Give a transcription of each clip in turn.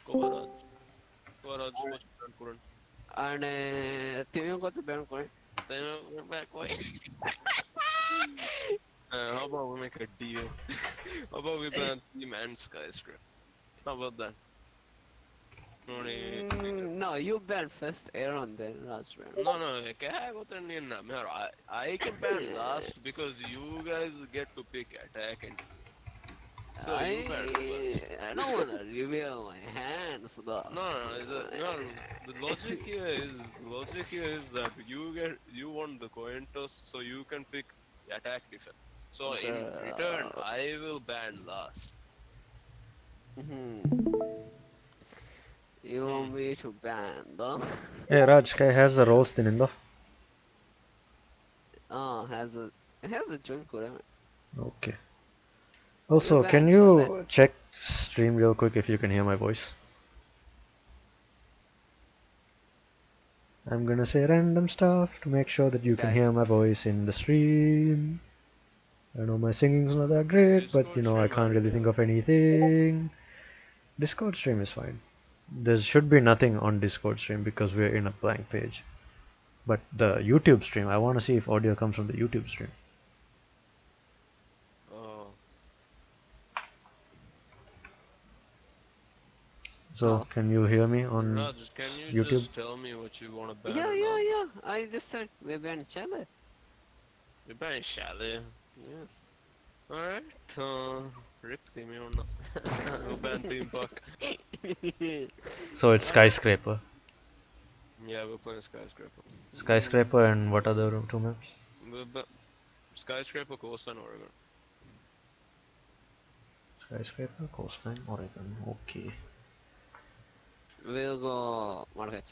Kovaraj. Kovaraj was ban Kuran. and Timmy got the ban coin. Then we're back away. How about we make a deal? How about we ban Team and Skyscraper? How about that? Only No, you ban first Aaron then last round. no, क्या है वो तो नहीं ना I can ban last because you guys get to pick attack and so you ban first. I don't wanna reveal my hands though. No. The logic here is that you want the coin toss so you can pick attack defense. So in return, Bro. I will ban last. Hmm. You Hmm. want me to ban though? Hey Raj, guy has a roast in Indo. Oh, has a joint code. Okay. We Also, can ban Chile. you check stream real quick if you can hear my voice? I'm gonna say random stuff to make sure that you can Okay. hear my voice in the stream. I know my singing's not that great, but you Discord know I stream can't really think of idea. anything. Discord stream is fine. There should be nothing on Discord stream because we're in a blank page. But the YouTube stream, I want to see if audio comes from the YouTube stream. Oh, So, Oh. can you hear me on Raj, can you YouTube? just tell me what you want to ban Yeah, or yeah, not? yeah. I just said we ban Chile. We ban Chalet. Yeah. Alright. Rip Timmy or not. We ban Theme Park. So it's Alright. Skyscraper. Yeah, we're playing Skyscraper. Skyscraper and what other two maps? But Skyscraper, Coastline, Oregon. Skyscraper, Coastline, Oregon. Okay. We'll go Marquette.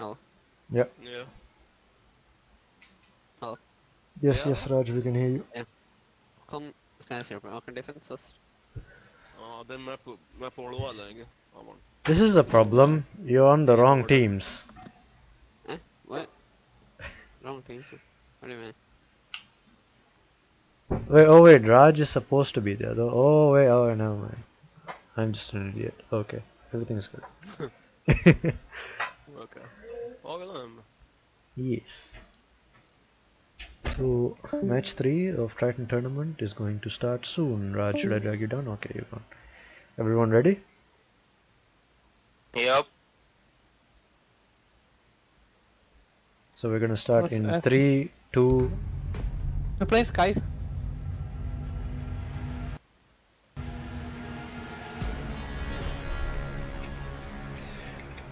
Oh, Yeah. Yeah. oh, Yes, Yeah? yes, Raj, we can hear you. yeah. Come, can I see your defense first? Then मैं पोड़वा लेंगे. Come on. This is the problem. You're on the Team wrong order. teams. What? Wrong team. What do you mean? Wait, oh wait, Raj is supposed to be there though. Oh wait, oh never mind. I'm just an idiot. Okay, everything is good. Okay. Oregon. Yes. So, match 3 of Triton tournament is going to start soon. Raj, should I drag you down? Okay, you're gone. Everyone ready? Yep. So we're gonna start Let's in S. 3, 2. We're playing Skies.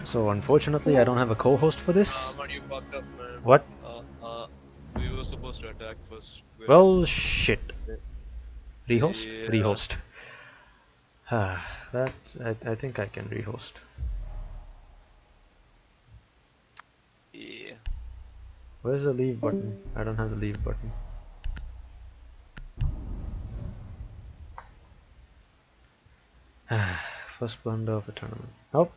So unfortunately, I don't have a co-host for this. Man, you fucked up, man. What? We were supposed to attack first. Well, shit. Rehost? Yeah. Rehost. That I think I can rehost. Yeah. Where's the leave button? I don't have the leave button. First blunder of the tournament. Oh.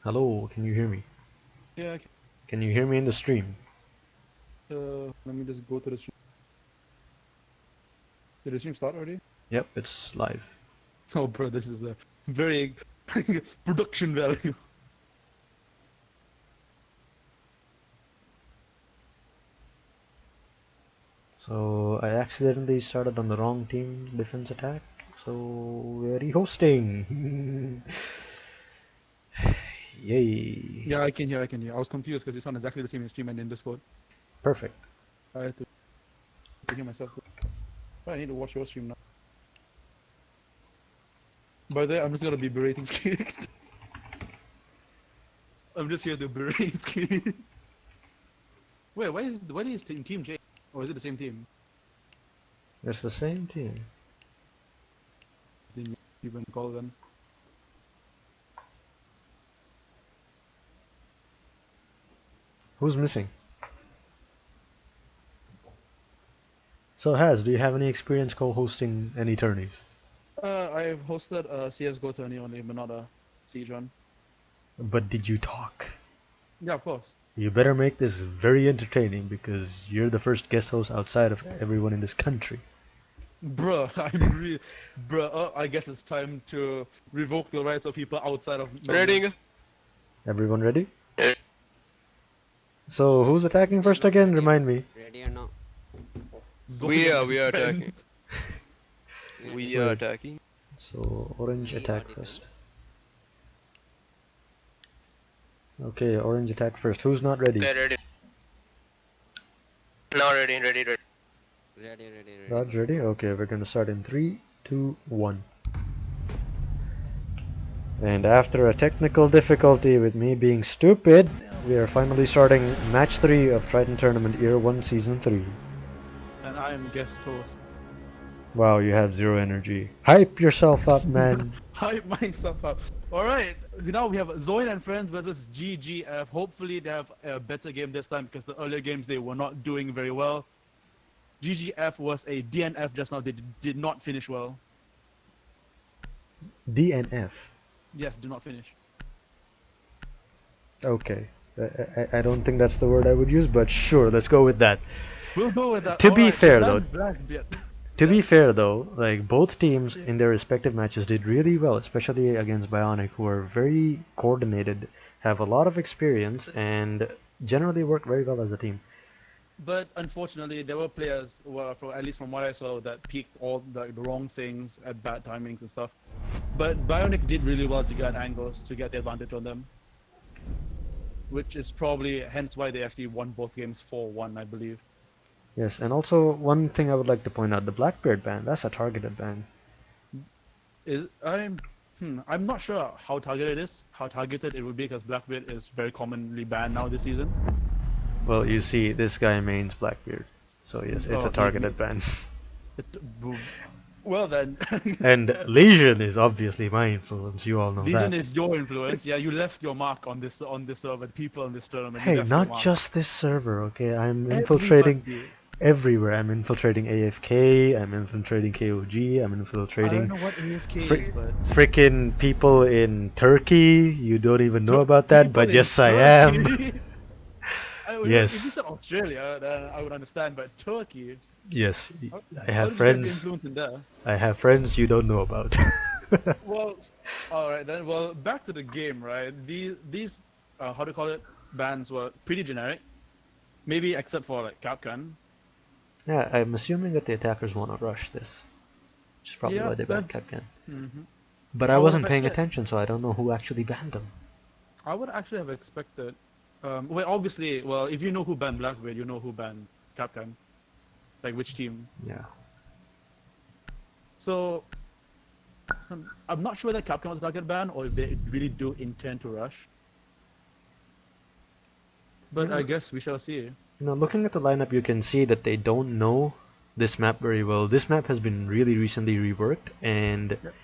Hello, can you hear me? Yeah. Can you hear me in the stream? Let me just go to the stream. Did the stream start already? Yep, it's live. Oh, bro, this is a very production value. So I accidentally started on the wrong team's defense attack. So we're rehosting. Yay. Yeah, I can hear. I was confused because you sound exactly the same in stream and in Discord. Perfect. I had to hear myself. I need to watch your stream now. By the way, I'm just gonna be berating Skid. I'm just here to berate Skid. Wait, why is Team J? Or is it the same team? It's the same team. Didn't even call them. Who's missing? So Haz, do you have any experience co-hosting any tourneys? I've hosted a CSGO tourney only, but not a Siege one. But did you talk? Yeah, of course. You better make this very entertaining because you're the first guest host outside of everyone in this country. Bruh, I guess it's time to revoke the rights of people outside of Ready? Everyone ready? So who's attacking first again? Remind me. Ready or not? We are Zoyan attacking. friends. We are attacking. So orange We attack are first. Okay, orange attack first. Who's not ready? Okay, ready. Now ready. Ready. Raj ready? Okay, we're gonna start in 3, 2, 1. And after a technical difficulty with me being stupid, we are finally starting match 3 of Triton Tournament Year 1 Season 3. And I am guest host. Wow, you have 0 energy. Hype yourself up, man. Hype myself up. Alright, now we have Zoyan and friends versus GGF. Hopefully they have a better game this time because the earlier games they were not doing very well. GGF was a DNF just now. They did not finish well. DNF. Yes, do not finish. Okay. I don't think that's the word I would use, but sure, let's go with that. We'll go with that. To be Alright, fair, ban though- Blackbeard. To be fair though, like both teams in their respective matches did really well, especially against Bionic, who are very coordinated, have a lot of experience, and generally work very well as a team. But unfortunately, there were players, well, at least from what I saw, that peaked all the wrong things at bad timings and stuff. But Bionic did really well to get angles, to get the advantage on them. Which is probably hence why they actually won both games 4-1, I believe. Yes, and also one thing I would like to point out, the Blackbeard ban, that's a targeted ban. I'm not sure how targeted it would be because Blackbeard is very commonly banned now this season. Well, you see, this guy mains Blackbeard, so yes, it's Oh, a he targeted mains- ban. Well then, And Legion is obviously my influence, you all know Legion that. is your influence. Yeah, you left your mark on this server, people on this tournament. you Hey, left your not mark. just this server, okay? I'm infiltrating Everybody. everywhere. I'm infiltrating AFK, I'm infiltrating KOG, I'm I don't infiltrating know what AFK Fri- is, but frickin' people in Turkey. You don't even know about that, but people in yes, I am. Turkey. If you Yes. said Australia, then I would understand. But Turkey, Yes, I how have did you get the friends. influence in there? I have friends you don't know about. Well, all right then. Well, back to the game, right? These how to call it bans were pretty generic, maybe except for like Capcom. Yeah, I'm assuming that the attackers want to rush this, which is probably Yeah, why they banned that's- Capcan. Mm-hmm. But I Well, wasn't if I paying said- attention, so I don't know who actually banned them. I would actually have expected. Well, obviously, well, if you know who banned Blackbeard, you know who banned Capcom, like which team. Yeah. So I'm not sure that Capcom was target ban or if they really do intend to rush. But I Yeah. guess we shall see. You know, looking at the lineup, you can see that they don't know this map very well. This map has been really recently reworked, and Yep.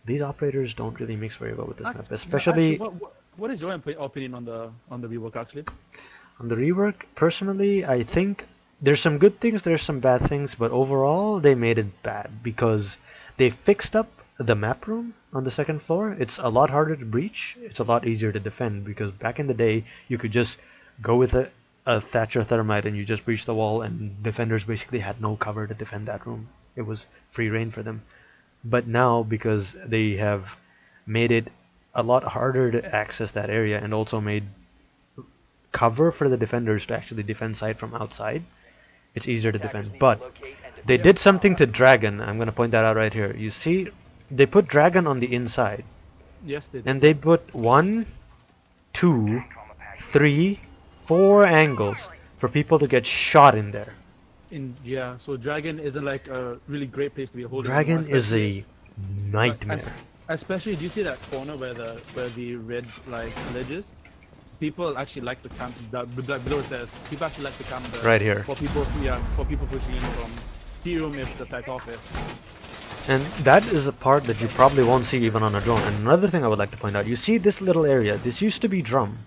these operators don't really mix very well with this map, Actually, especially what is your opinion on the rework actually? on the rework. Personally, I think there's some good things, there's some bad things, but overall they made it bad because they fixed up the map room on the second floor. It's a lot harder to breach. It's a lot easier to defend because back in the day you could just go with a Thatcher Thermite and you just breach the wall, and defenders basically had no cover to defend that room. It was free reign for them. But now, because they have made it a lot harder to access that area and also made cover for the defenders to actually defend side from outside, it's easier to defend. But they did something to Dragon. I'm going to point that out right here. You see, they put Dragon on the inside, Yes, they did. and they put 1, 2, 3, 4 angles for people to get shot in there. Yeah, so Dragon isn't like a really great place to be holding. Dragon anymore, is a nightmare. Especially, do you see that corner where the red like ledge is? People actually like to camp below the stairs. People actually like to camp there. Right here. For people, for people pushing in from T room if the site's office. And that is a part that you probably won't see even on a drone. And another thing I would like to point out, you see this little area, this used to be drum.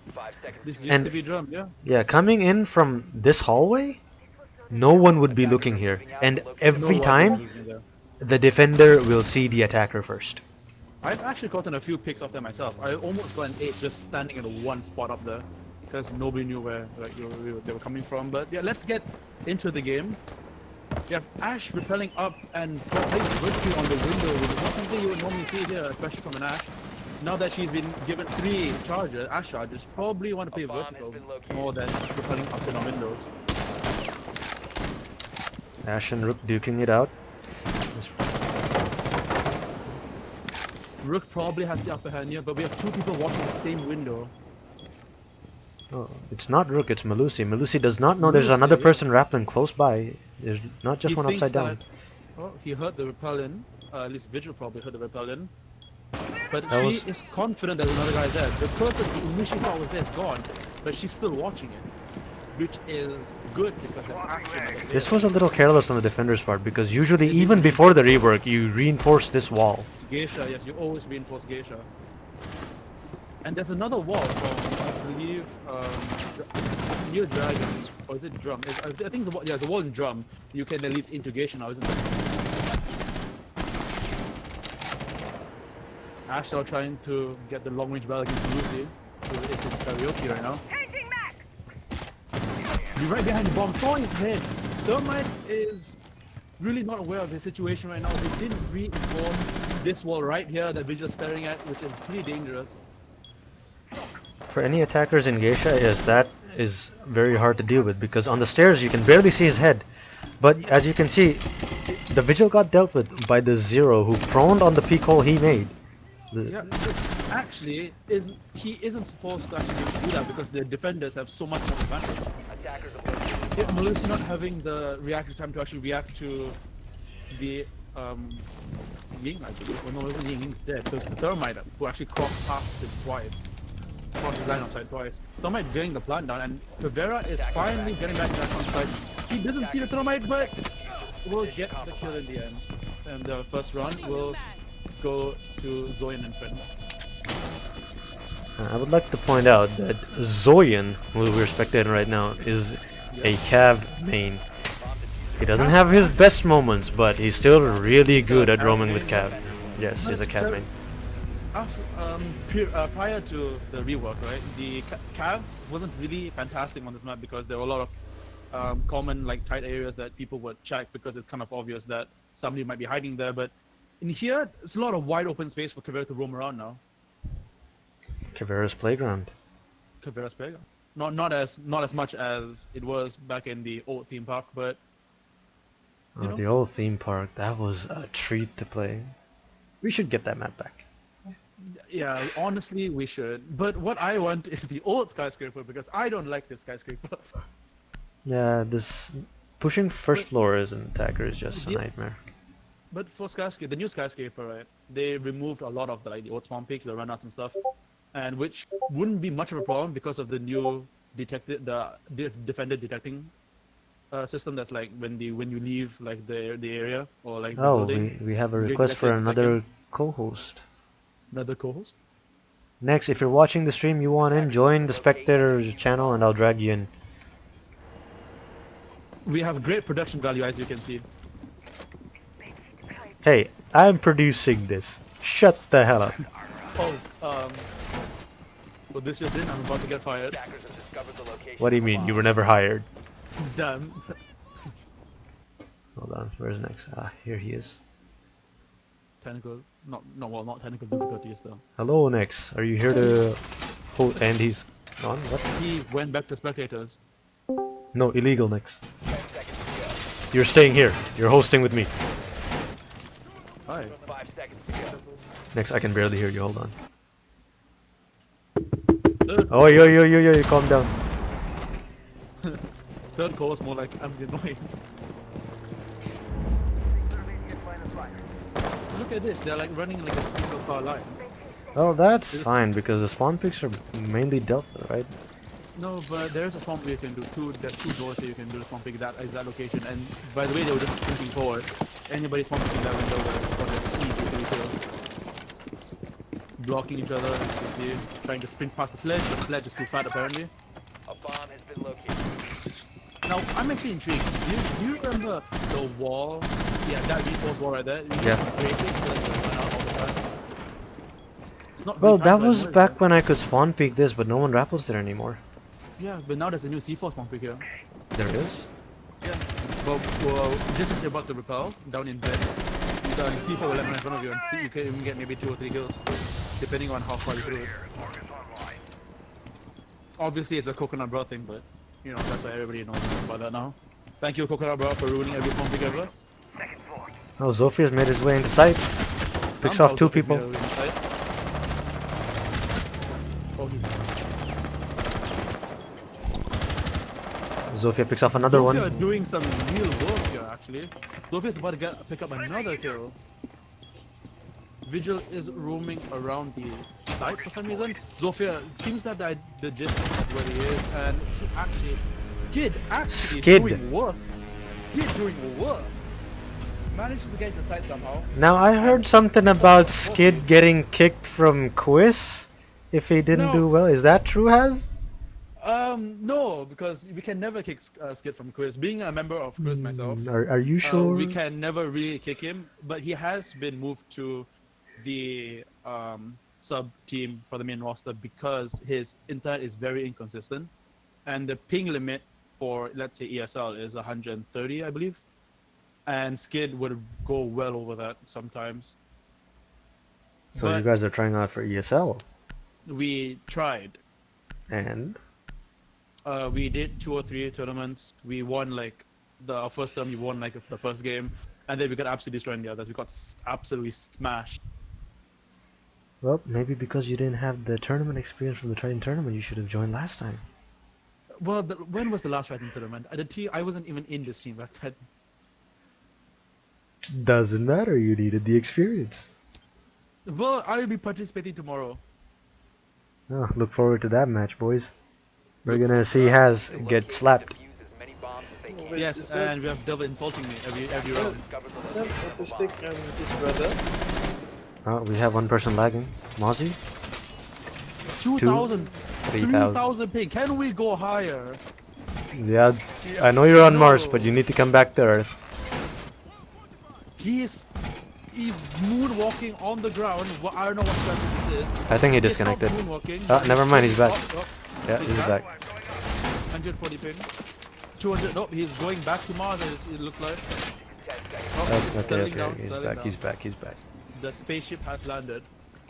This used to be drum, yeah. Yeah, coming in from this hallway, no one would be looking here. And every time, the defender will see the attacker first. I've actually gotten a few picks off there myself. I almost got an 8 just standing in one spot up there because nobody knew where they were coming from. But yeah, let's get into the game. We have Ash repelling up and playing vertically on the window, which is not something you would normally see here, especially from an Ash. Now that she's been given 3 charges, Ash charges, probably want to play vertical more than repelling ups and on windows. Ash and Rook duking it out. Rook probably has the upper hand here, but we have 2 people watching the same window. Oh, it's not Rook, it's Melusi. Melusi does not know there's Melusi, another yeah. person rappelling close by. There's not just He one thinks upside down. that- Oh, he heard the repel in. At least Vigil probably heard the repel in. But That she was- is confident there's another guy there. The person he initially thought was there is gone, but she's still watching it, which is good because there's action. This was a little careless on the defender's part because usually even before the rework you reinforce this wall. Geisha, yes, you always reinforce Geisha. And there's another wall from, I believe, near Dragon, or is it Drum? I think it's a wall, yeah, it's a wall in Drum. You can lead into Geisha now, isn't it? Ash now trying to get the long range battle against Lucy. So it's in karaoke right now. You're right behind the bomb, saw his head. Thermite is really not aware of his situation right now. They didn't reinforce this wall right here that Vigil's staring at, which is pretty dangerous. For any attackers in Geisha, yes, that is very hard to deal with because on the stairs you can barely see his head. But as you can see, the Vigil got dealt with by the Zero who proned on the peek hole he made. Yeah, actually, he isn't supposed to actually do that because the defenders have so much more advantage. If Melusi not having the reaction time to actually react to the Ying, I believe. Well, no, it wasn't Ying, Ying's dead. So it's the Thermite who actually crossed past him twice. Crossed his line outside twice. Thermite getting the plant down, and Caveira is finally getting back to that side. He doesn't see the Thermite, but will get the kill in the end. And the first round will go to Zoyan and friend. I would like to point out that Zoyan, who we're spectating right now, is a Cav main. He doesn't have his best moments, but he's still really good at roaming with Cav. Yes, he's a Cav main. Prior to the rework, right, the Cav wasn't really fantastic on this map because there were a lot of common like tight areas that people would check because it's kind of obvious that somebody might be hiding there. But in here, it's a lot of wide open space for Caveira to roam around now. Caveira's playground. Caveira's playground. Not as much as it was back in the old theme park, but you know. The old theme park, that was a treat to play. We should get that map back. Yeah, honestly, we should. But what I want is the old skyscraper because I don't like this skyscraper. Yeah, this pushing first floor as an attacker is just a nightmare. But for skyscraper, the new skyscraper, right? They removed a lot of the old spawn peaks, the runouts and stuff, and which wouldn't be much of a problem because of the new defender detecting system. That's like when you leave like the area or like the building. we have a you request get for a another co-host. Another co-host. Next, if you're watching the stream, you want in, join the spectator channel, and I'll drag you in. We have great production value, as you can see. Hey, I'm producing this. Shut the hell up. Oh, well, this just in. I'm about to get fired. What do you mean? You were never hired. Damn. Hold on, where's next? Ah, here he is. Technical, not technical difficulties though. Hello, Nex. Are you here to hold? And he's gone. What? He went back to spectators. No, illegal, Nex. You're staying here. You're hosting with me. Hi. Next, I can barely hear you. Hold on. Third, Oh, yo, calm down. third call is more like ambient noise. at this. They're like running like a single car line. Oh, that's This- fine because the spawn picks are mainly Delta, right? No, but there's a swamp where you can do there's two doors that you can do the swamp pick that is that location. And by the way, they were just sprinting forward. Anybody swamp picking that window was easy to kill. Blocking each other, you see, trying to sprint past the sledge. The sledge is too fat apparently. A bomb has been located. Now, I'm actually intrigued. Do you remember the wall? Yeah, that reinforced wall right there. You Yeah. created so that you run out all the time. It's not Well, really that practical was anymore, back is when I could spawn peek this, but no one rappels there anymore. it? Yeah, but now there's a new C4 spawn pick here. There it is. Yeah. Well, just as you're about to repel, down in bed, the C4 will land in front of you and you can even get maybe 2 or 3 kills, depending on how far you threw it. Obviously, it's a coconut bra thing, but you know that's why everybody knows about that now. Thank you, coconut bra, for ruining every spawn pick ever. Oh, Zophia's made his way into sight. Picks off 2 people. Oh, he's Zofia picks off another Zofia one. doing some real work here, actually. Zofia's about to pick up another kill. Vigil is roaming around the site for some reason. Zofia seems to have the gist of where he is, and she actually, Skid. doing work. Skid doing work. Managed to get the site somehow. Now I heard something about Skid getting kicked from Quiz if he didn't No. do well. Is that true, Haz? No, because we can never kick Skid from Quiz. Being a member of Quiz myself, Are you sure? we can never really kick him, but he has been moved to the sub team for the main roster because his internet is very inconsistent, and the ping limit for, let's say, ESL is 130, I believe, and Skid would go well over that sometimes. So but you guys are trying out for ESL, we tried. and We did 2 or 3 tournaments. We won like our first term. We won like the first game, and then we got absolutely destroyed in the others. We got absolutely smashed. well, maybe because you didn't have the tournament experience from the Triton tournament, you should have joined last time. Well, when was the last Triton tournament? I wasn't even in this team back then. Doesn't matter. You needed the experience. Well, I will be participating tomorrow. Oh, look forward to that match, boys. We're Look gonna forward see to Haz Locate get and slapped. defuse as many bombs as they can. Wait, Yes, is that- and we have Devil insulting me every round. Discover the Is that location of Autistic the bomb. and his brother? Oh, we have one person lagging. Mozzie? 2,000, 3,000. 3,000 ping. Can we go higher? Yeah, I know you're on Mars, No. but you need to come back to Earth. He's moonwalking on the ground. I don't know what strategy this is. I think he He stopped disconnected. moonwalking. Oh, never mind, he's back. Oh, Yeah, he's back. 140 ping. 200. Nope, he's going back to Mars. It looks like. 10 seconds. Oh, Okay, he's settling okay, down, he's settling back, down. he's back, he's back. The spaceship has landed.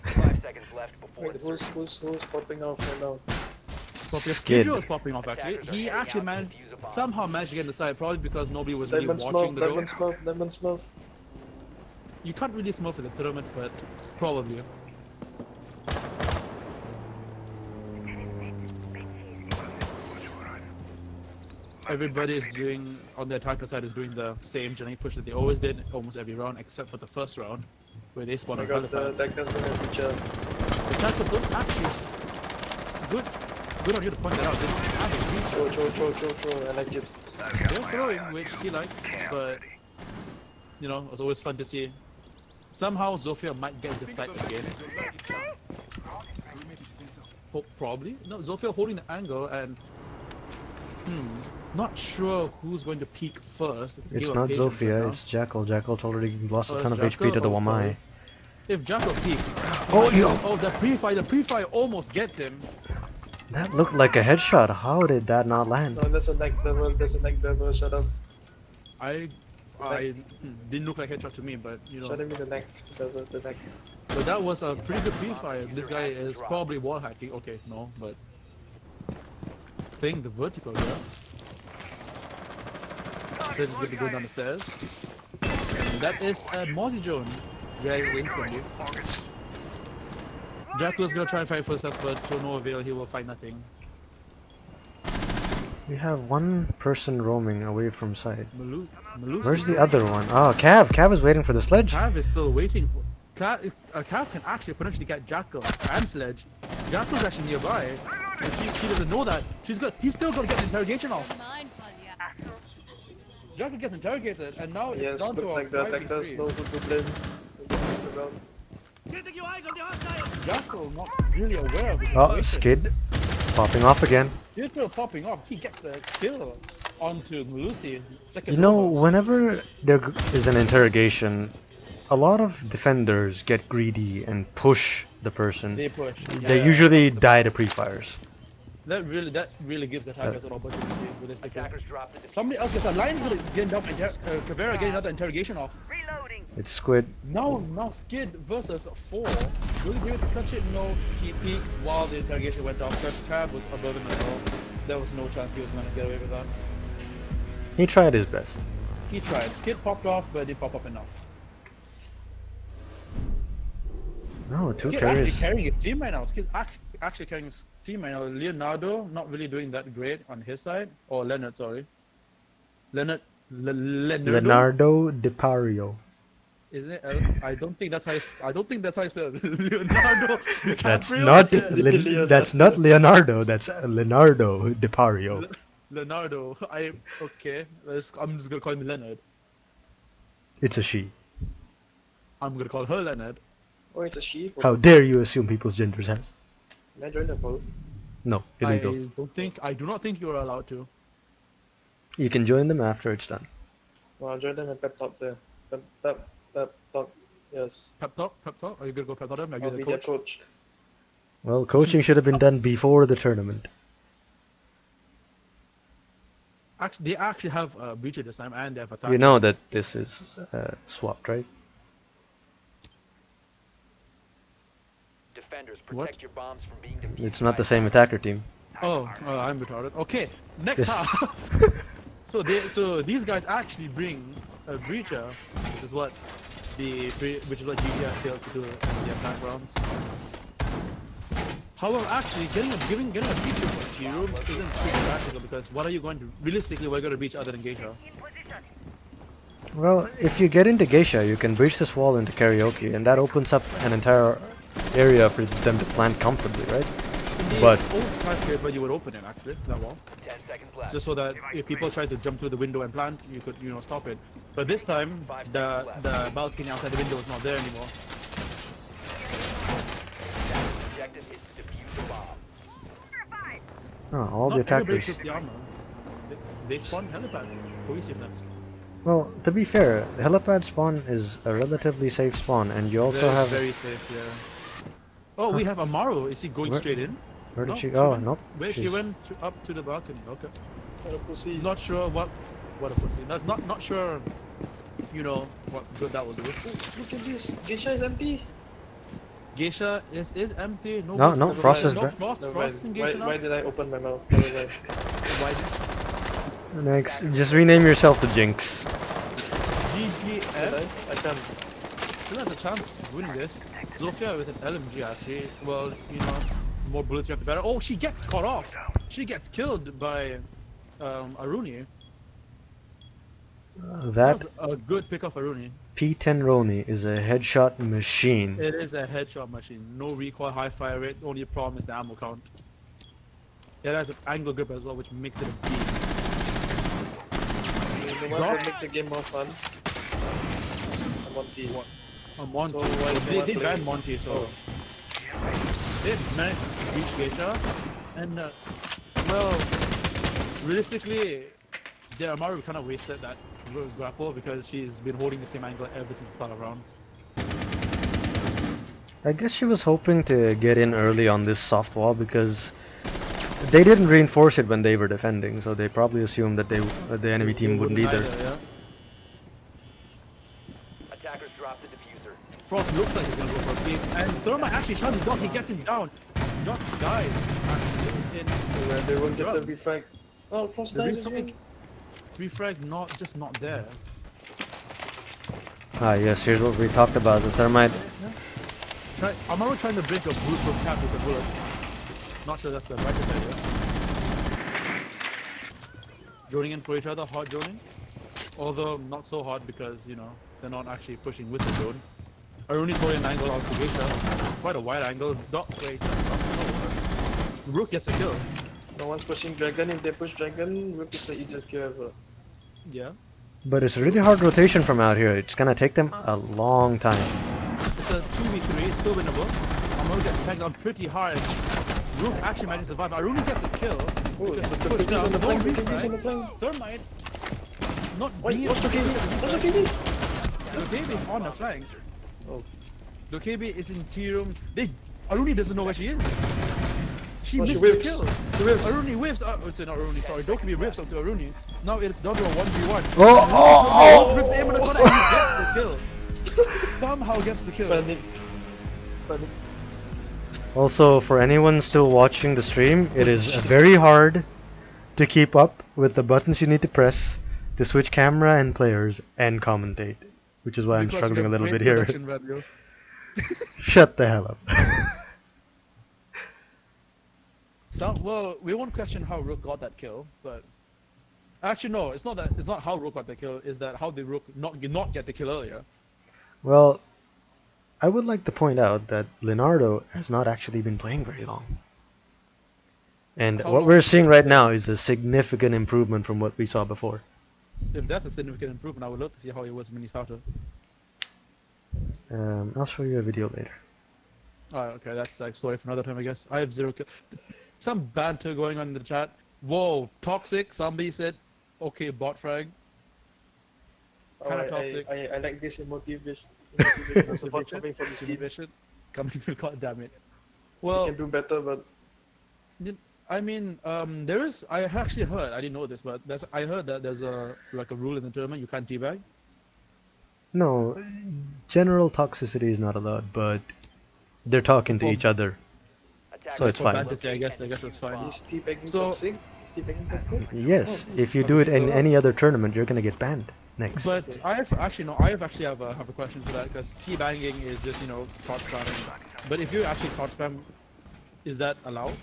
5 seconds left before Wait, who's popping off right now? Skid Skid. was popping off actually. Attackers are He heading actually out to managed, defuse a bomb. somehow managed to get inside, probably because nobody was really Lemon watching smoke, the door. lemon smoke, lemon smoke. You can't really smoke for the tournament, but probably. Everybody is doing, on the attacker side, is doing the same journey push that they always did almost every round, except for the first round, where they Oh spawned my on god, the helipad. attackers gonna have to jump. Attackers don't actually... Good on you to point that out. They don't have a reach. Throw, I like it. They're throwing, which he likes, but you know, it's always fun to see. Somehow Zofia might get the site again. Probably. No, Zofia holding the angle and not sure who's going to peak first. It's a It's game of not patience right Zofia, now. it's Jackal. Jackal's already lost Oh, a ton it's of HP to the Jackal? Oh, Wamai. sorry. If Jackal peaks, Oh, yo! oh the pre-fire almost gets him. That looked like a headshot. How did that not land? No, that's a neck devil, shut up. I didn't look like headshot to me, but you know. Shut him in the neck, the neck. But that was a pretty good pre-fire. This guy is probably wall hacking. Okay, no, but playing the vertical, yeah. They're just gonna be going down the stairs. And that is a Mozzie Joan. Very instantly. Jackal's gonna try and fight first steps, but to no avail. He will find nothing. We have one person roaming away from sight. Malus Where's the other one? Oh, Cav! Cav is waiting for the sledge. Cav is still waiting for. Cav can actually potentially get Jackal and Sledge. Jackal's actually nearby. And she doesn't know that. He's still gonna get the interrogation off. Jackal gets interrogated, and now it's Yes, down to looks a like the attackers 5v3. know who to blame. Around. Jackal not really aware of his Oh, situation. Skid popping off again. He's still popping off. He gets the kill onto Lucy. Second You know, over. whenever there is an interrogation, a lot of defenders get greedy and push the person. They push. They usually die to pre-fires. That really gives the attackers an opportunity. Realistically. Attackers dropped the Somebody else gets a line's gonna get up and Caveira getting another interrogation off. It's Squid. Now Skid versus 4. Will he be able to clutch it? No. He peeks while the interrogation went off. Cab was above him as well. There was no chance he was gonna get away with that. He tried his best. He tried. Skid popped off, but it didn't pop up enough. No, two Skid actually carries. carrying his team right now. Skid actually carrying his team right now. Leonardo not really doing that great on his side. Or Leonard, sorry. Leonardo DiPario. Isn't it? I don't think that's how you spell it. Leonardo That's DiCaprio? not that's not Leonardo. That's Leonardo DiPario. Leonardo. Okay. I'm just gonna call him Leonard. It's a she. I'm gonna call her Leonard. Oh, it's a she. How dare you assume people's genders, Hans? Can I join the poll? No, illegal. I do not think you're allowed to. You can join them after it's done. Well, I'll join them and pep talk there. Pep talk. Yes. Pep talk? Are you gonna go pep talk them? Are you I'll the be their coach? coach. Well, coaching should have been done before the tournament. Actually, they actually have Breacher this time, and they have attack. You know that this is swapped, right? defenders. What? Protect your bombs from being defused. It's not the by same attacker team. Oh, I'm retarded. Okay, next Yes. half. So these guys actually bring a breacher, which is what GGF failed to do in the attack rounds. However, actually getting a breacher for G room isn't super practical because what are you going to realistically we're going to breach other than Geisha? Well, if you get into Geisha, you can breach this wall into Karaoke, and that opens up an entire area for them to plant comfortably, right? In the But- old skyscraper you would open it actually, that wall. 10 seconds left. Just so that if people try to jump through the window and plant, you could, stop it. But this time, the balcony outside the window is not there anymore. Objective is to defuse the bomb. Oh, all the Not everybody attackers. took the armor. They spawned helipad. Cohesiveness. Well, to be fair, helipad spawn is a relatively safe spawn, and you also have. Very safe, yeah. Oh, we have Amaru. Is he going Where- straight in? Where did No, she go? went- Nope. Where she she's- went up to the balcony. Okay. What a pussy. Not sure what a pussy. That's not sure. What good that will do. Look at this. Geisha is empty. Geisha is empty. No, one's no, ever Frost died. is No, back. Frost Never is in mind. Geisha now. Why did I open my mouth? Never mind. Why Next, just rename yourself to Jinx. Did GGF I can. still has a chance of winning this. Zofia with an LMG actually. Well, more bullets you have the better. Oh, she gets caught off. She gets killed by Aruni. That was a good pick off Aruni. P10 Roni is a headshot machine. It is a headshot machine. No recoil, high fire rate. Only problem is the ammo count. It has an angle grip as well, which makes it a beast. The one that make the game more fun. I'm on T. Monty. So why is They no one banned playing? Monty, so they managed to reach Geisha, and well, realistically, their Amaru kind of wasted that grapple because she's been holding the same angle ever since the start of round. I guess she was hoping to get in early on this soft wall because they didn't reinforce it when they were defending, so they probably assumed that the enemy team wouldn't either. Yeah. Attackers drop the diffuser. Frost looks like he's gonna go for a peek, and Thermite actually tries to dodge. He gets him down. Not dies. In They won't get the refrag. Oh, Frost the dies refrag, again. refrag not there. Ah yes, here's what we talked about, the thermite. Amaru trying to break a bulletproof cap with the bullets. Not sure that's the right idea. Joining in for each other, hard joining. Although not so hard because they're not actually pushing with the drone. Aruni's holding an angle on Kubisha. Quite a wide angle. Doc wait. Rook gets a kill. No one's pushing dragon. If they push dragon, Rook is the easiest kill ever. Yeah. But it's really hard rotation from out here. It's gonna take them a long time. It's a 2v3, it's still winnable. Amaro gets tagged down pretty hard. Rook actually managed to survive. Aruni gets a kill. Oh, Because the the push Piggy's down, on the no flank, reach, Piggy's on the right? flank. Thermite. Not Wait, being what's the KB? What's the KB? Dokebi is on the flank. Oh. Dokebi is in T room. Aruni doesn't know where she is. She Oh, she missed the whips. kill. She whips. Aruni whiffs. Oh, sorry, not Aruni. Sorry, Dokebi whiffs onto Aruni. Now it's down to a 1v1. Oh, Rips aim on the corner and he gets the kill. Somehow gets the kill. Panic. Panic. Also, for anyone still watching the stream, it is very hard to keep up with the buttons you need to press to switch camera and players and commentate, which is why I'm Because struggling you a have little great bit here. production value. Shut the hell up. Well, we won't question how Rook got that kill, but actually no, it's not that. It's not how Rook got the kill. Is that how did Rook not get the kill earlier? Well, I would like to point out that Leonardo has not actually been playing very long. And How what long we're has he seeing been right playing? now is a significant improvement from what we saw before. If that's a significant improvement, I would love to see how he was when he started. I'll show you a video later. Alright, okay, that's like story for another time, I guess. I have 0 kill. Some banter going on in the chat. Whoa, toxic. Somebody said, okay, bot frag. Oh, Kind of toxic. I like this motivation. Support Motivation? coming from his team. Motivation. Coming from, god damn it. He Well, can do better, but I mean, there is. I actually heard. I didn't know this, but I heard that there's a rule in the tournament. You can't teabag. No, general toxicity is not allowed, but they're talking to For- each other. So it's For fine. banter, I guess that's fine. is teabagging So- toxic? Is teabagging toxic? Yes, if you do it in any other tournament, you're gonna get banned next. But I have actually have a question for that because teabagging is just crouch spamming. But if you actually crouch spam, is that allowed?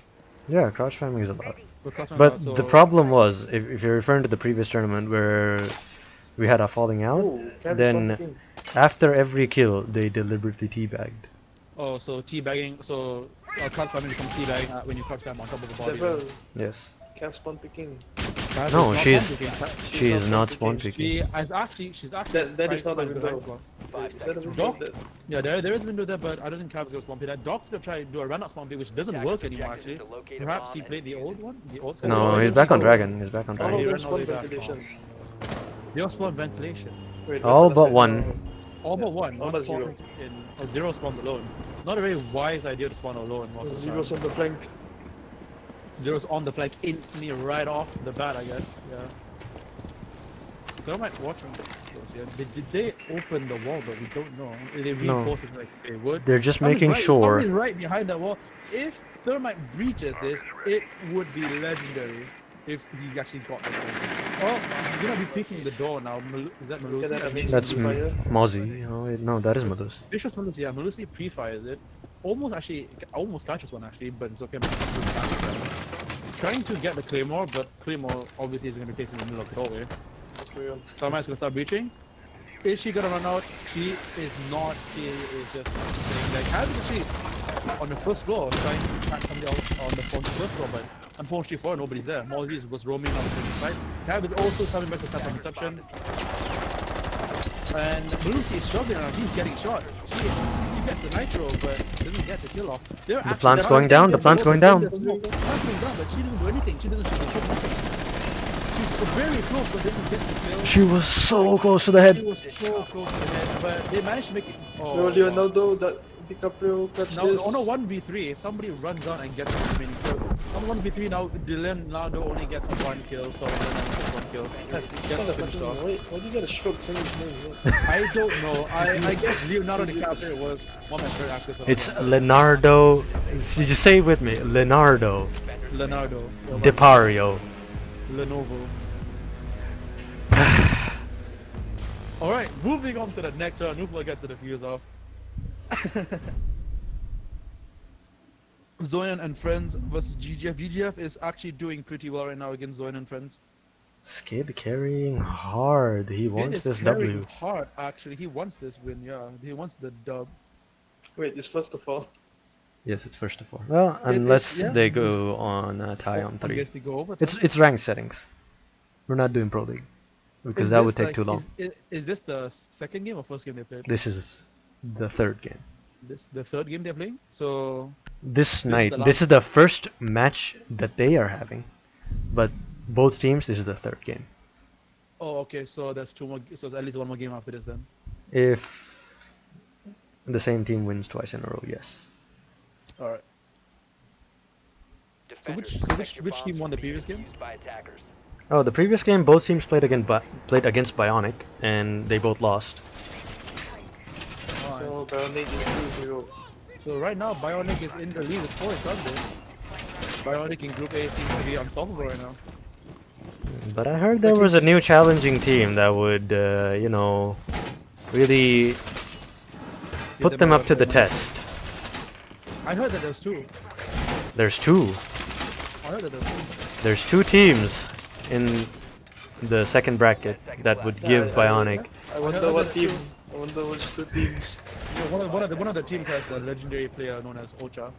Yeah, crouch spamming is allowed. Crouch spam But allowed, the so- problem was, if you're referring to the previous tournament where we had a falling out, Oh, Cam is then pumping. after every kill, they deliberately teabagged. Oh, so teabagging. So crouch spamming becomes teabag when you crouch spam on top of the body. Devil, Yes. Cam spawn picking. Cam is No, not she's spawn picking. she is not spawn picking. picking. She's actually. That is trying not a to find window. the right one. Is that a window? Doc? That- Yeah, there is a window there, but I don't think Cavs gonna spawn pick that. Doc's gonna try to do a run out spawn pick, which doesn't work anymore actually. Perhaps he played the old one? The old school No, one? he's back on Dragon. He's back on All he of Dragon. them ran all the spawn way back. ventilation. They all spawn ventilation. Wait, All what's the but last one. one? All but one. All One but spawned zero spawned alone. Not a very wise idea to spawn alone most of the time. Zeros on the flank. Zero's on the flank instantly right off the bat, I guess. Yeah. Thermite watching close here. Did they open the wall? But we don't know. They No. reinforced it like they would. They're just Somebody's making right, sure. somebody's right behind that wall. If Thermite breaches this, it would be legendary. If he actually got the wall. Oh, he's gonna be picking the door now. Is that Look Malusi? at that I mean, amazing That's fire. Mozzie. Oh, wait, no, that is Malus. Vicious Malusi, yeah, Malusi pre-fires it. Almost catches one actually, but it's okay. Trying to get the Claymore, but Claymore obviously is going to be placed in the middle of the doorway. Let's carry on. Thermite's going to start breaching. Is she going to run out? She is not. She is just saying like, how did she on the first floor trying to catch somebody else on the first floor, but unfortunately for her, nobody's there. Mozzie was roaming on the side. Cab is also coming back to tap on reception. And Malusi is struggling around. He's getting shot. He gets the nitro, but doesn't get the kill off. The plant's going down. The plant's going down. The plant's going down, but she didn't do anything. She doesn't shoot nothing. She's very close, but doesn't get the kill. She was so close to the She head. was so close to the head, but they managed to make it. Oh, No, Leonardo, that DiCaprio catch Now, this. on a 1v3, if somebody runs out and gets the remaining kills. On 1v3 now, Leonardo only gets one kill, so Leonardo gets one kill. That's Gets the finish off. Why do you get a stroke saying his name? I don't know. I guess Leonardo DiCaprio was one of my favorite actors. of It's all time. Leonardo. Just say it with me. Leonardo Leonardo. DiPario. Lenovo. Alright, moving on to the next round. Nupla gets the defuse off. Zoyan and Friends versus GGF. GGF is actually doing pretty well right now against Zoyan and Friends. Skid carrying hard. He Skid wants is this carrying W. hard, actually. He wants this win, yeah. He wants the dub. Wait, it's first of all. Yes, it's first of all. Well, It- unless yeah. they go on tie on I 3. guess they go over. It's ranked settings. We're not doing Pro League because that would take too long. Is this the second game or first game they played? This is the third game. This the third game they're playing? So This is night, the this last is the first match that they are having, but both teams, this is the third game. oh okay, so there's two more so there's at least one more game after this then. If the same team wins twice in a row, yes. Alright. So Defenders, which protect your team bombs won the from being previous game? used by attackers. Oh, the previous game, both teams played against Bionic, and they both lost. Alright. So Bionic is 2-0. So right now Bionic is in the lead with 4 Sunday. Bionic in Group A seems to be unstoppable right now. But I heard there was a new challenging team that would, you know, really put them up to the test. I heard that there's 2. There's two. I heard that there's 2. There's two teams in the second bracket that would give Bionic. I wonder what team. I wonder which two teams. One of the teams has a legendary player known as Ocha.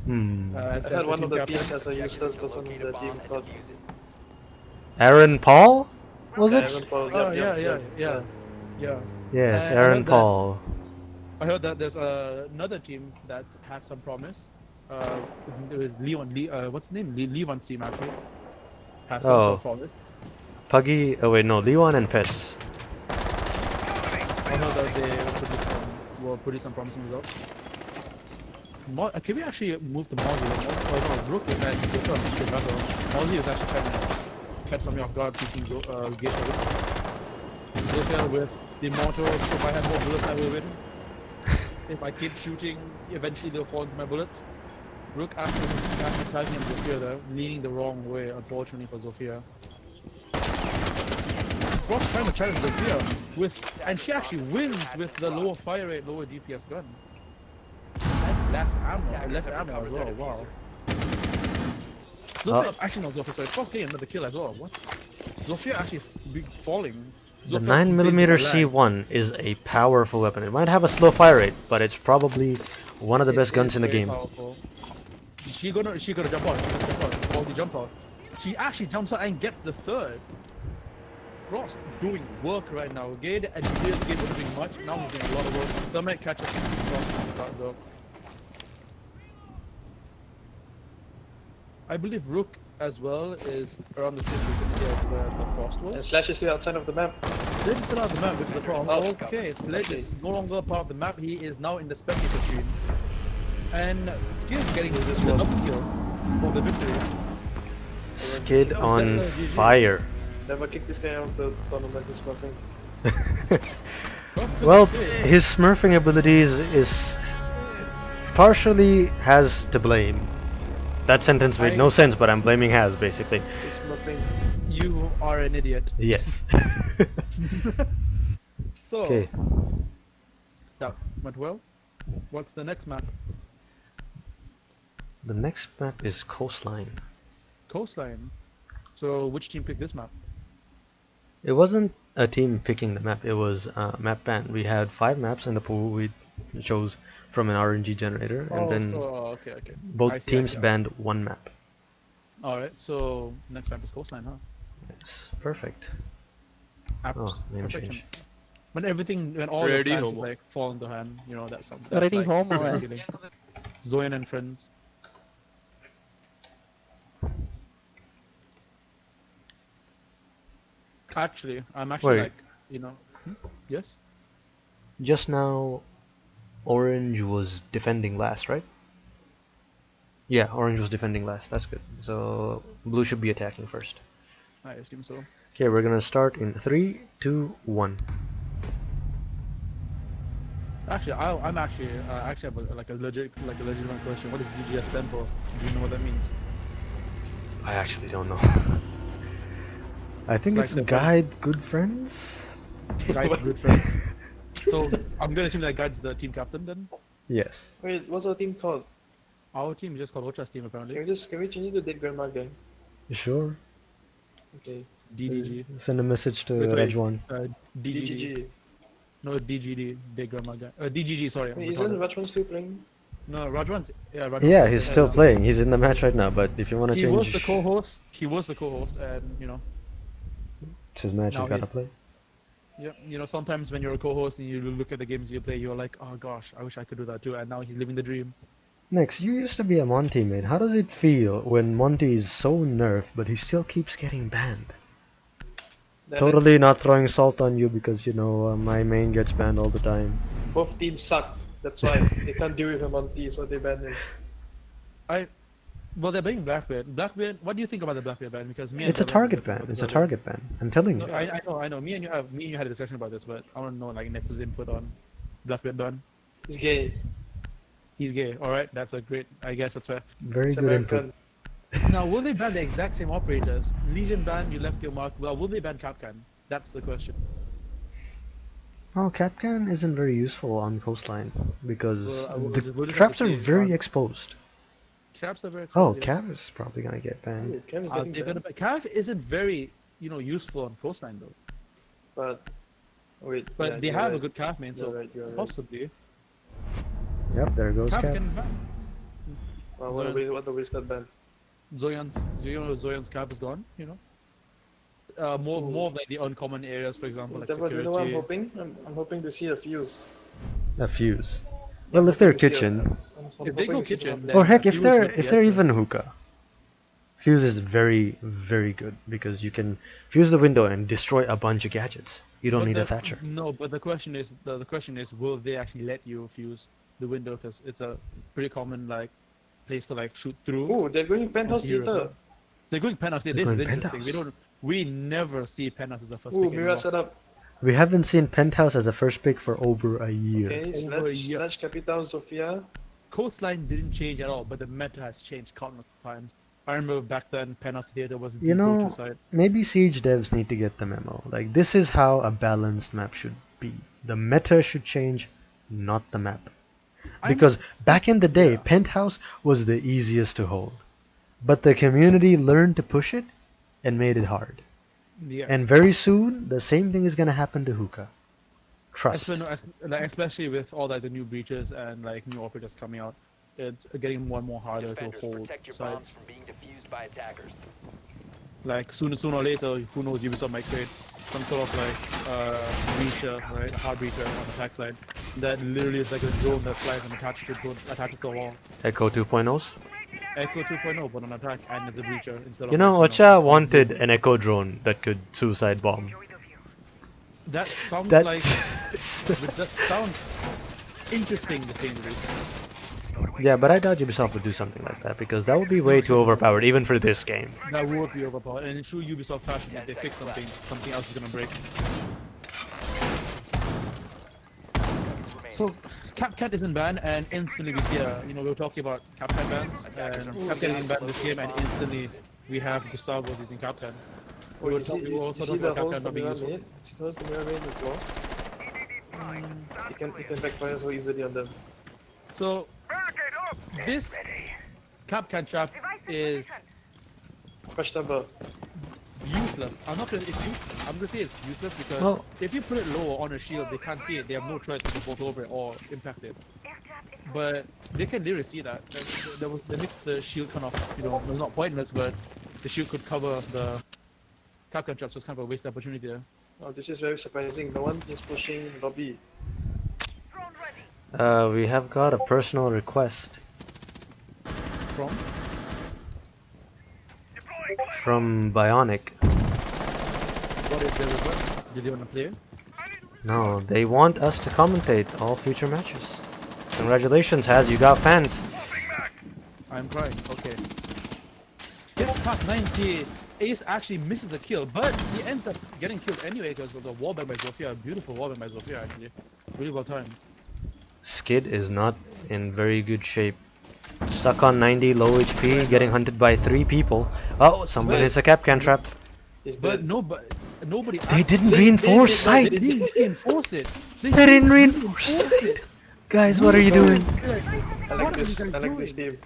Hmm. As I the heard one team of the captain. teams has a useless person in the team called Aaron Paul? Was it? Aaron Paul. Oh Yep, yeah. yep. Yes, I Aaron heard that- Paul. I heard that there's another team that has some promise. It was what's his name? Leon's team actually has some sort Oh. of promise. Puggy. Oh wait, no, Leon and Pets. I know that they will produce some promising results. Can we actually move the Mozzie? Oh no, Rook is actually good. Mozzie is actually trying to catch something off guard, picking Gate Zofia with the motto, if I have more bullets, I will win. If I keep shooting, eventually they'll fall into my bullets. Rook after tagging Zofia there, leaning the wrong way, unfortunately for Zofia. Frost trying to challenge Zofia and she actually wins with the lower fire rate, lower DPS gun. And less ammo as well, wow. Zofia, actually no, Zofia, sorry, Frost getting another kill as well, what? Zofia actually falling. The Zofia 9mm wins the lag. C1 is a powerful weapon. It might have a slow fire rate, but it's probably one of the It best guns is in the very game. powerful. She gonna jump out. She's gonna jump out. Quality jump out. She actually jumps out and gets the third. Frost doing work right now. Gade and Gade were doing much. Now he's doing a lot of work. Thermite catches Frost though. I believe Rook as well is around the same vicinity of where the Frost And was. Slash is still outside of the map. Sledge is still out of the map, which is the problem. Oh, Okay, Sledge is no longer part of the map. He is now in the spectator screen. And Skid is getting this double kill for the victory. Skid That was on better, GG. fire. Never kick this guy out of the tournament this smurfing. Frost could Well, stay. his smurfing abilities is partially has to blame. That sentence made no sense, but I'm blaming Has basically. This smurfing. You are an idiot. Yes. So, Okay. that went well. What's the next map? The next map is Coastline. Coastline. So, which team picked this map? It wasn't a team picking the map, it was map ban. We had 5 maps in the pool. We chose from an RNG generator, and then okay. both I see, teams banned one map. Alright, so next map is Coastline, huh? Yes, perfect. Apps. Oh, name Perfection. change. When all Ready, the plans homo. like fall into hand, you know that's something. Ready, like, homo, good eh? feeling. Zoyan and friends. Actually, I'm actually Wait. like, you know, yes. Just now, Orange was defending last, right? Yeah, Orange was defending last. That's good. So Blue should be attacking first. I assume so. Okay, we're gonna start in 3, 2, 1. Actually, I'm actually have a legitimate question. What does GGF stand for? Do you know what that means? I actually don't know. I think like it's the Guide Good Friends? Guide good friends. So I'm gonna assume that guides the team captain then. Yes. Wait, what's our team called? Our team is just called Ocha's team apparently. Can we change it to Dead Grandma Gang? You sure? Okay. DDG. Send a message to Wait, wait. Rajwan. DGG. DGG. No, DGD. Degrama guy. DGG, sorry. I'm Wait, isn't retarded. Rajwan still playing? No, Rajwan's. Yeah, Rajwan's Yeah, he's still now. playing. He's in the match right now. But if you want to He change was the co-host. He was the co-host, and you know, it's his match, now you gotta he's- play. yeah, you know, sometimes when you're a co-host and you look at the games you play, you're like, oh gosh, I wish I could do that too. And now he's living the dream. Next, you used to be a Monty mate. How does it feel when Monty is so nerfed, but he still keeps getting banned? Then Totally not throwing salt on you because, you know, my main gets banned all the time. both teams suck. That's why they can't deal with him on T, so they ban him. Well, they're banning Blackbeard. Blackbeard, what do you think about the Blackbeard ban? Because me and It's a Dylan target discussed ban. about It's this a earlier. target ban. I'm telling No, you. I know. Me and you had a discussion about this, but I want to know like Nexus input on Blackbeard ban. He's gay. He's gay. All right, that's a great. I guess that's fair. Very He's good American. input. Now, will they ban the exact same operators? Legion ban, you left your mark. Well, will they ban Capcan? That's the question. Well, Capcan isn't very useful on coastline because Well, we'll the just have to traps are see. very exposed. Traps are very. Oh, expensive, Cav is probably gonna get banned. Ooh, Cam is yes. getting They're gonna. banned. Cav isn't very, useful on coastline though. But wait. But yeah, they you're have right. a good Cav main, so You're right. You're right. possibly Yep, there goes Cav Cav. can ban. Wow, what a Zoyan. waste! What a wasted ban. Zoyan's Cav is gone. You know. More of like the uncommon areas, for example, like But you know what I'm security. hoping? I'm hoping to see a fuse. A fuse. Well, if they're hoping to see a- kitchen, I'm If they hoping go to see kitchen, some- then- or heck, if Fuse they're would be if they're excellent. even hookah, fuse is very very good because you can fuse the window and destroy a bunch of gadgets. You don't But need a the- Thatcher. No, but the question is, will they actually let you fuse the window? Because it's a pretty common like place to like shoot through. Ooh, they're going penthouse once you're theater. done. They're going penthouse. They're This is going interesting. penthouse. We never see penthouse as a first Ooh, pick Mira anymore. setup. We haven't seen Penthouse as a first pick for over a year. Okay, Over a year. Sledge Capital Sofia. Coastline didn't change at all, but the meta has changed countless times. I remember back then, penthouse theater was the You know, go-to site. maybe Siege devs need to get the memo. Like, this is how a balanced map should be. The meta should change, not the map. Because back in the day, yeah. Penthouse was the easiest to hold. But the community learned to push it and made it hard. Yes. And very soon, the same thing is going to happen to Hookah. Trust. Especially with all like the new breaches and like new operators coming out, it's getting more and more harder to Defenders, hold protect your bombs sites. from being defused by attackers. Like sooner or later, who knows? Ubisoft might create some sort of like breacher, right? A hard breacher on the attack side that literally is like a drone that flies and attaches to the wall. Echo 2.0s. Echo 2.0, but on attack, and it's a breacher instead of. You know, like, Ocha wanted an Echo drone that could suicide bomb. That sounds That's like. That sounds interesting to say the least. yeah, but I doubt Ubisoft would do something like that because that would be way too overpowered even for this game. That would be overpowered, and in true Ubisoft fashion, if they fix something, something else is gonna break. So, CapCat isn't banned, and instantly we see we were talking about CapCat bans, and CapCat isn't banned in this game, and instantly we have Gustavo using CapCat. We were also see talking the about holes CapCat the not being Mira useful. made? See the holes the Mira made in the floor? It can backfire so easily on them. So, this CapCat trap is Questionable. useless. I'm not gonna. It's useless. I'm gonna say it's useless because Well- if you put it lower on a shield, they can't see it. They have no choice to bolt over it or impact it. But they can literally see that. That makes the shield kind of, well, not pointless, but the shield could cover the Capcan trap, so it's kind of a wasted opportunity there. Oh, this is very surprising. No one is pushing lobby. We have got a personal request From from Bionic. what is their request? Do they want to play? No, they want us to commentate all future matches. Congratulations, Haz, you got fans. I'm crying. Okay. Gets past 90. Ace actually misses the kill, but he ends up getting killed anyway because of the wallbang by Zofia. A beautiful wallbang by Zofia, actually. Really well timed. Skid is not in very good shape. Stuck on 90, low HP, getting hunted by 3 people. Oh, someone hits a Capcan trap. He's But dead. nobody. They didn't reinforce They site. didn't reinforce it. They didn't reinforce site. Guys, what are you doing? I like this. I like this team.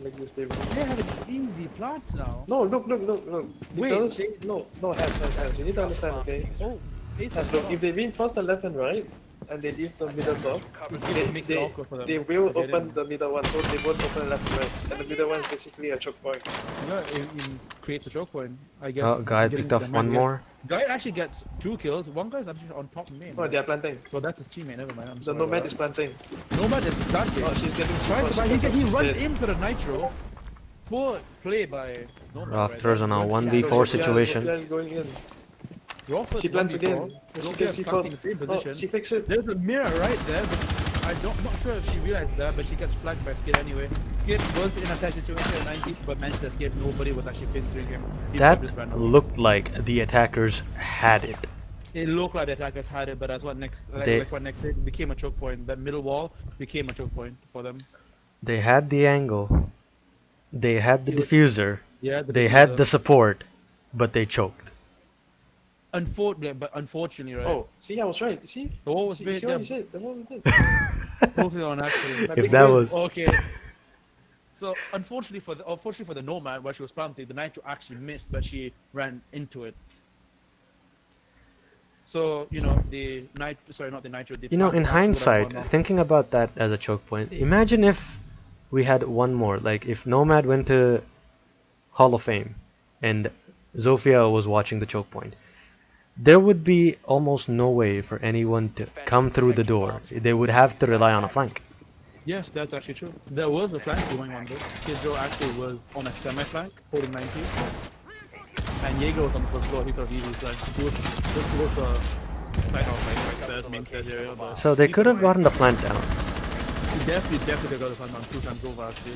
Like this, they They have an easy plant now. No, look. Wait, Because they- no, has. You need to understand, okay? Oh, Ace Has, has look, shot. if they reinforce the left and right, and they leave the middle soft, It makes it awkward for them. they will to get open in. the middle one, so they won't open left and right. And the middle one is basically a choke point. Yeah, it creates a choke point, I guess. Oh, guy getting picked to off the one man gets- more. Guy actually gets 2 kills. One guy's actually on top main. Oh, they are planting. So that's his teammate. Never mind. I'm The sorry Nomad about is planting. that. Nomad is planting. Oh, she's getting Tries to buy. He she's runs dead. into the nitro. Poor play by Nomad. Raptors on a there. 1v4 Sophia- situation. Sophia is going in. Rockford's She plants 1v4. again. She Sophia gets is C4. planting the same Oh, position. she fixed it. There's a mirror right there, but I'm not sure if she realized that, but she gets flagged by Skid anyway. Skid was in a tight situation at 90, but managed to escape. Nobody was actually pinstring him. He That just ran away. looked like the attackers had it. It looked like the attackers had it, but as what next, like what next said, it became a choke point. That middle wall became a choke point for them. They had the angle. They had the diffuser. Yeah, They had the support, but they choked. unfortunately, right? Oh, see, I was right. You see? The wall was See made. what Yeah, he said? The wall was made. totally on accident. If that was Okay. So unfortunately for the Nomad, while she was planting, the Nitro actually missed, but she ran into it. So the Nitro, sorry, not the Nitro. The in plant actually would have hindsight, gone off. thinking about that as a choke point, imagine if we had one more. Like if Nomad went to Hall of Fame and Zofia was watching the choke point. There would be almost no way for anyone to come through the door. They would have to rely on a flank. Yes, that's actually true. There was a flank going on there. Skid Joe actually was on a semi-flank, holding 90. And Jaeger was on the first floor, he could have easily flanked. He was towards the side of right stairs, main stairs area. But So they could have gotten the plant down. he definitely got the flank on 2 times over actually.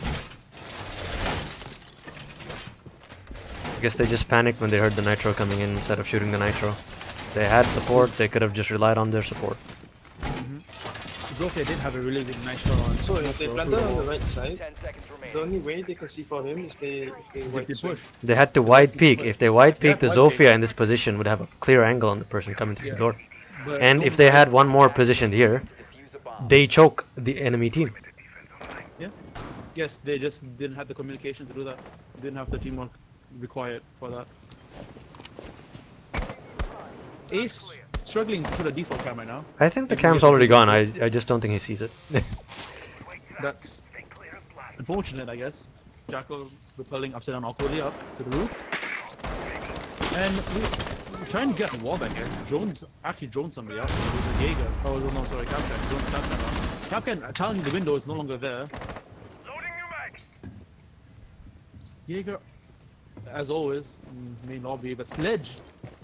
I guess they just panicked when they heard the nitro coming in instead of shooting the nitro. They had support, they could have just relied on their support. Zofia did have a really good nice shot on. So if they planted on the right side, 10 seconds the remaining. only way they can see for him is they If wide they swing. push. They had to wide peek. If they wide peek, the wide Zofia peek. in this position would have a clear angle on the person coming through the Yeah. door. But And no if they one- had one more positioned here, Defuse a bomb. they choke the enemy team. Yes, they just didn't have the communication to do that. Didn't have the teamwork required for that. Ace struggling to the default camera now. I think the If we cam's get a already decent gone. goal. I just don't think he sees it. That's unfortunate, I guess. Jackal repelling upside down awkwardly up to the roof. And we're trying to get the wall back here. Jones actually drone somebody out. It was a Jaeger. Oh, no, sorry, Capcan. Jones Capcan now. Capcan challenging the window is no longer there. Jaeger, as always, may not be, but Sledge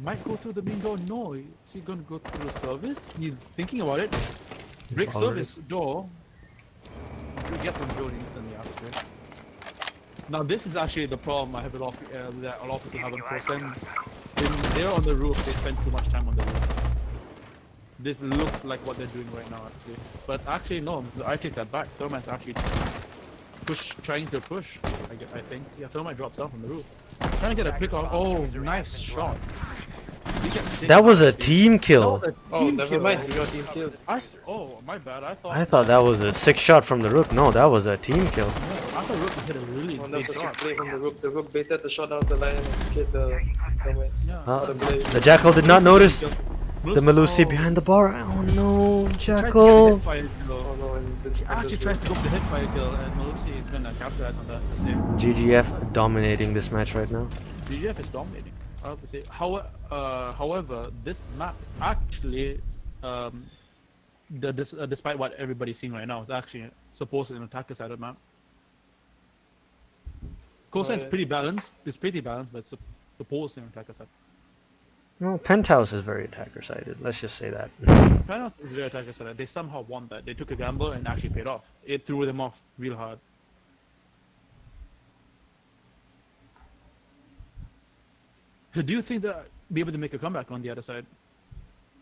might go through the main door. No, is he going to go through the service? He's thinking about it. Brick already- service door. You get from building instantly after. Now this is actually the problem I have that a lot of people have on course. When they're on the roof, they spend too much time on the roof. This looks like what they're doing right now, actually. But actually, no, I take that back. Thermite's actually trying to push, I think. Yeah, Thermite drops down from the roof. Trying to get a pick off. Oh, nice shot. He gets taken That was out. a team kill. That was a Oh, team never kill. mind, he got team killed. Oh, my bad. I I thought that was a 6 shot from the rook. No, that was a team kill. I thought Rook hit a really Oh, that was insane a sick shot. play from the Rook. The Rook baited the shot out of the line and killed the way. Yeah. Uh, The blade. the Jackal did not notice the Malusi Oh. behind the bar. Oh no, Tried to get the Jackal. hipfire kill. Oh no, and the Actually tries to go for the hipfire kill, and Malusi is gonna capitalize on that per se. GGF dominating this match right now. GGF is dominating, I have to say. However, this map actually, despite what everybody's seeing right now, is actually supposedly an attacker-sided map. Cosine's yeah. pretty balanced. It's pretty balanced, but it's supposedly an attacker-sided. Well, Penthouse is very attacker-sided. Let's just say that. China is very attacker-sided. They somehow won that. They took a gamble and actually paid off. It threw them off real hard. Do you think that be able to make a comeback on the other side?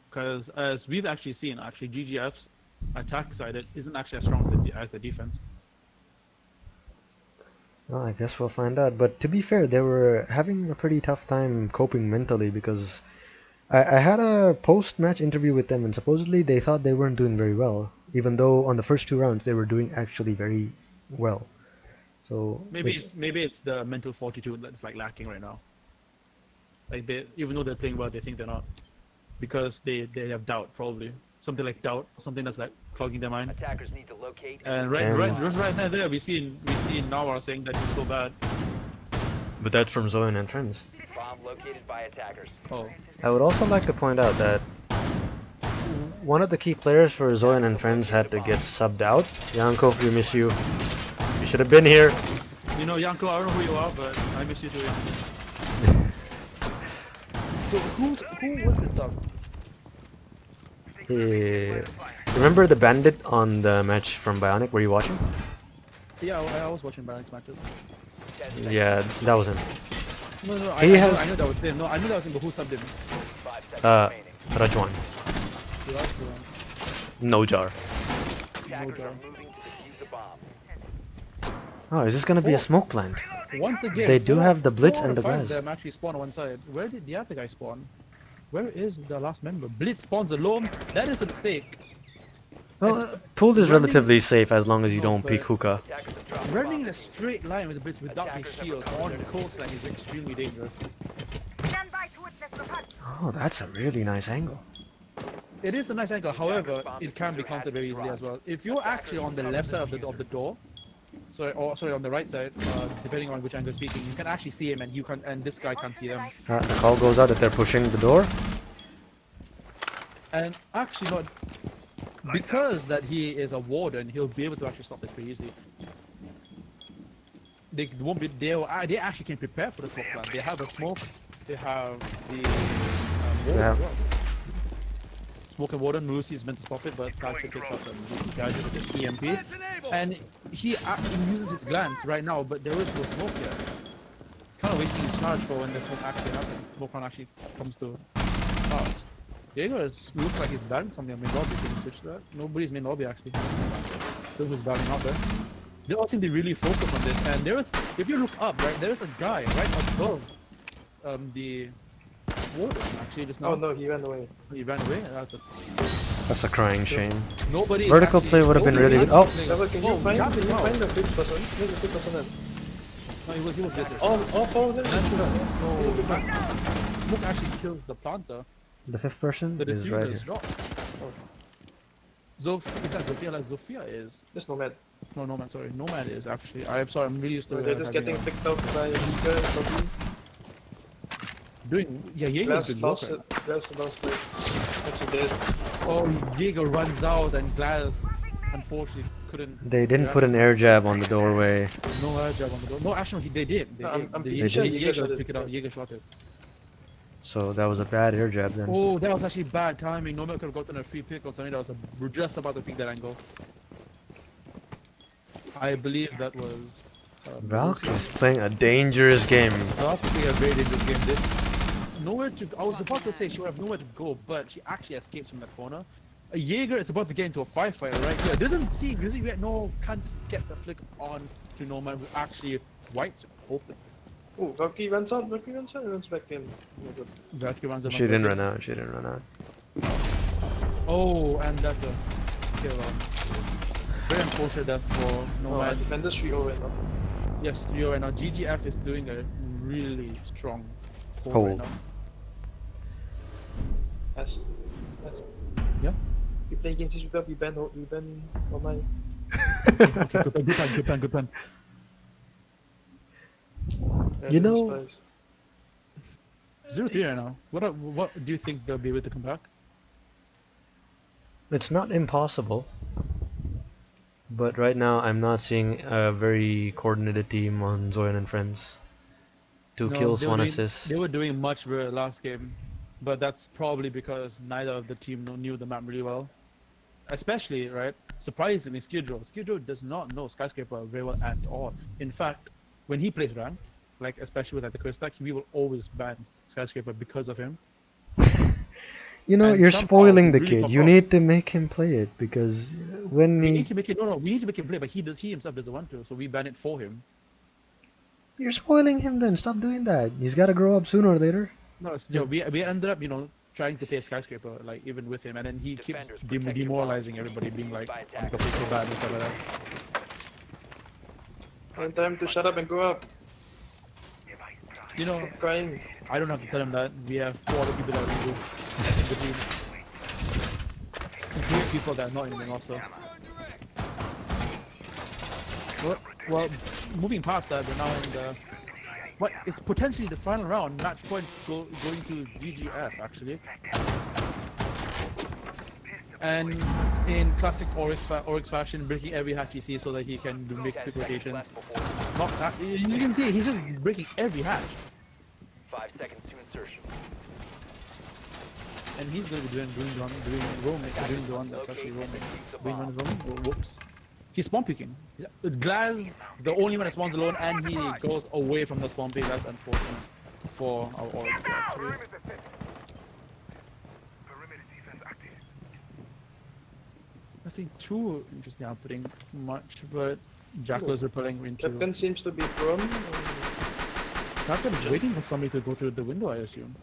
Because as we've actually seen, GGF's attack side isn't actually as strong as the defense. Well, I guess we'll find out. But to be fair, they were having a pretty tough time coping mentally because I had a post-match interview with them and supposedly they thought they weren't doing very well, even though on the first 2 rounds they were doing actually very well. So Maybe it's the mental fortitude that's like lacking right now. Like they, even though they're playing well, they think they're not, because they have doubt, probably something like doubt, something that's like clogging their mind. Attackers need to locate And Damn. right now there we see Nawar saying that he's so bad. but that's from Zoyan and Friends. bomb located by attackers. Oh, I would also like to point out that one of the key players for Zoyan and Friends had to get subbed out. Yanko, we miss you. You should have been here. you know, Yanko, I don't know who you are, but I miss you too. So who was it sub? Remember the bandit on the match from Bionic? Were you watching? Yeah, I was watching Baron's matches. 10 seconds. Yeah, that was him. No, He has- I knew that was him. No, I knew that was him, but who subbed him? 5 seconds remaining. Rajwan. You asked him. No jar. Attackers doubt. are moving to defuse the bomb. Oh, is this gonna be a smoke plant? Once again, They do have the Blitz four and the or five Glass. of them actually spawn on one side. Where did the other guy spawn? Where is the last member? Blitz spawns alone. That is a mistake. Well, pool is running- relatively safe as long as you No, don't peek but- hookah. Attackers have dropped the Running in bomb. a straight line with the Blitz without his shield on the coastline is extremely dangerous. Oh, that's a really nice angle. It is a nice angle, however, it can be countered very easily as well. If you're actually on the left side of the door, sorry, on the right side, depending on which angle you're speaking, you can actually see him, and this guy can't see them. The call goes out that they're pushing the door. And actually, not because that he is a warden, he'll be able to actually stop this pretty easily. They won't be. They actually can prepare for the smoke plan. They have a smoke. They have the warden Yeah. as well. Smoke and warden. Lucy is meant to stop it, but Thatcher picks up and Lucy guys with his EMP, and he uses his glance right now. But there is no smoke yet. Kind of wasting his charge for when the smoke actually happens. Smoke one actually comes to pass. Jaeger looks like he's batting something on main lobby. Can you switch that? Nobody's main lobby actually. Still who's batting out there. They all seem to be really focused on this. And there is, if you look up, right, there is a guy right above the warden actually just now. Oh no, he ran away. He ran away. That's a crying shame. Nobody. Vertical play would have been really good. Oh. Trevor, can you find the fifth person? Where's the fifth person then? No, he was blizzard. All four of them? Smoke actually kills the planter. The fifth person The is right diffuser is here. dropped. Is that Zofia? Like Zofia is. There's Nomad. No, Nomad. Sorry, Nomad is actually. I'm sorry. I'm really used to. They're just having getting a- picked up by Luca and Toby. doing. Yeah, Jaeger's Glass doing lost work. it. Glass lost it. That's a dead. Oh, Jaeger runs out and Glass unfortunately couldn't. They didn't put an air jab on the doorway. No air jab on the door. No, actually, they did. They No, did. I'm The pretty sure Jaeger Jaeger shot it. pick it up. Jaeger shot it. So that was a bad air jab then. Oh, that was actually bad timing. Nomad could have gotten a free pick on something that was we're just about to pick that angle. I believe that was. Valk is playing a dangerous game. Valk playing a very dangerous game. This nowhere to. I was about to say she would have nowhere to go, but she actually escapes from that corner. A Jaeger is about to get into a firefighter right here. Doesn't see. Can't get the flick on to Nomad, who actually whites open. Oh, Valkyrie runs out, and runs back in. Oh my god. Valkyrie runs She didn't run out. She didn't run out. Oh, and that's a kill. Very unfortunate death for Oh, Nomad. Defenders 3-0 right now. Yes, 3-0 right now. GGF is doing a really strong hold Hold. right now. Yes. Yeah. We play against this people, we ban online. Okay, good plan. You know- 0-3 right now. What do you think they'll be able to come back? It's not impossible. But right now I'm not seeing a very coordinated team on Zoyan and Friends. 2 No, kills, they were 1 doing- assist. They were doing much better last game, but that's probably because neither of the team knew the map really well. Especially, right? Surprisingly, Skidrow does not know Skyscraper very well at all. In fact, when he plays rank, like especially with the curse stack, we will always ban Skyscraper because of him. You know, and you're somehow spoiling the really kid. pop You up. need to make him play it because when We he... need to make it we need to make him play, but he himself doesn't want to, so we ban it for him. You're spoiling him then. Stop doing that. He's got to grow up sooner or later. No, we ended up, trying to play Skyscraper, like even with him, and then he keeps Defenders protect your demoralizing bombs. everybody, being like, By I'm completely bad and stuff like that. And time to shut up and grow up. You know, Stop crying. I don't have to tell him that. We have 4 other people that we do in the team. Including people that are not in the roster. Well, moving past that, we're now in the... What is potentially the final round, match point going to GGF actually. And in classic Oryx fashion, breaking every hatch he sees so that he can make 10 quick seconds rotations. left before Not that, you can see he's just breaking every hatch. 5 seconds to insertion. And he's going to be doing roaming, doing the one that's actually roaming. Doing one roaming? Whoops. He's spawn picking. Glaz is the only one that spawns alone and he goes away from the spawn pick. That's unfortunate for our Oryx actually. Nothing too interesting happening much, but Jacko's repelling into... Captain seems to be prone. Captain's waiting for somebody to go through the window, I assume.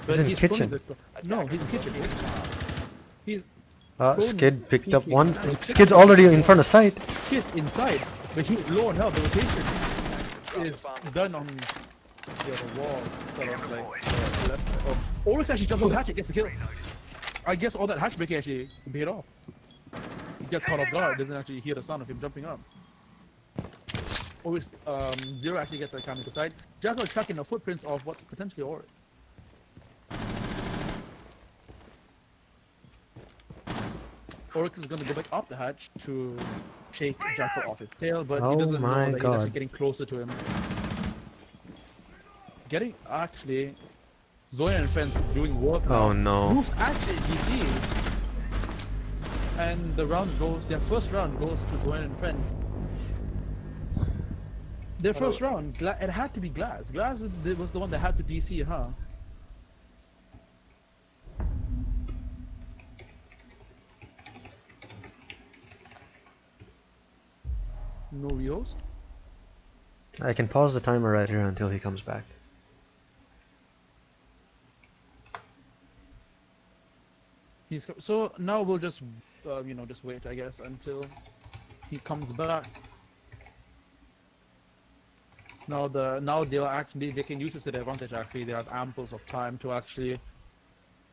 But He's in kitchen. No, he's in kitchen. He's Skid picked up peeking. one. Skid's already in front of sight. He's inside, but he's low on health. The rotation is done on the wall, sort of like left. Oh, Oryx actually jumps on the hatchet, gets the kill. I guess all that hatch breaking actually paid off. He gets caught off guard, doesn't actually hear the sound of him jumping up. Oryx, Zero actually gets a coming to side. Jacko is tracking the footprints of what's potentially Oryx. Oryx is going to go back up the hatch to shake Jacko off his tail, but he doesn't know that he's actually getting closer to him. Actually, Zoyan and friends doing work now. Oh no. Moves actually DC. And the round goes, their first round goes to Zoyan and friends. Their first round, it had to be Glass. Glass was the one that had to DC, huh? No Rios? I can pause the timer right here until he comes back. So now we'll just, just wait, I guess, until he comes back. Now they can use this to their advantage. Actually, they have amples of time to actually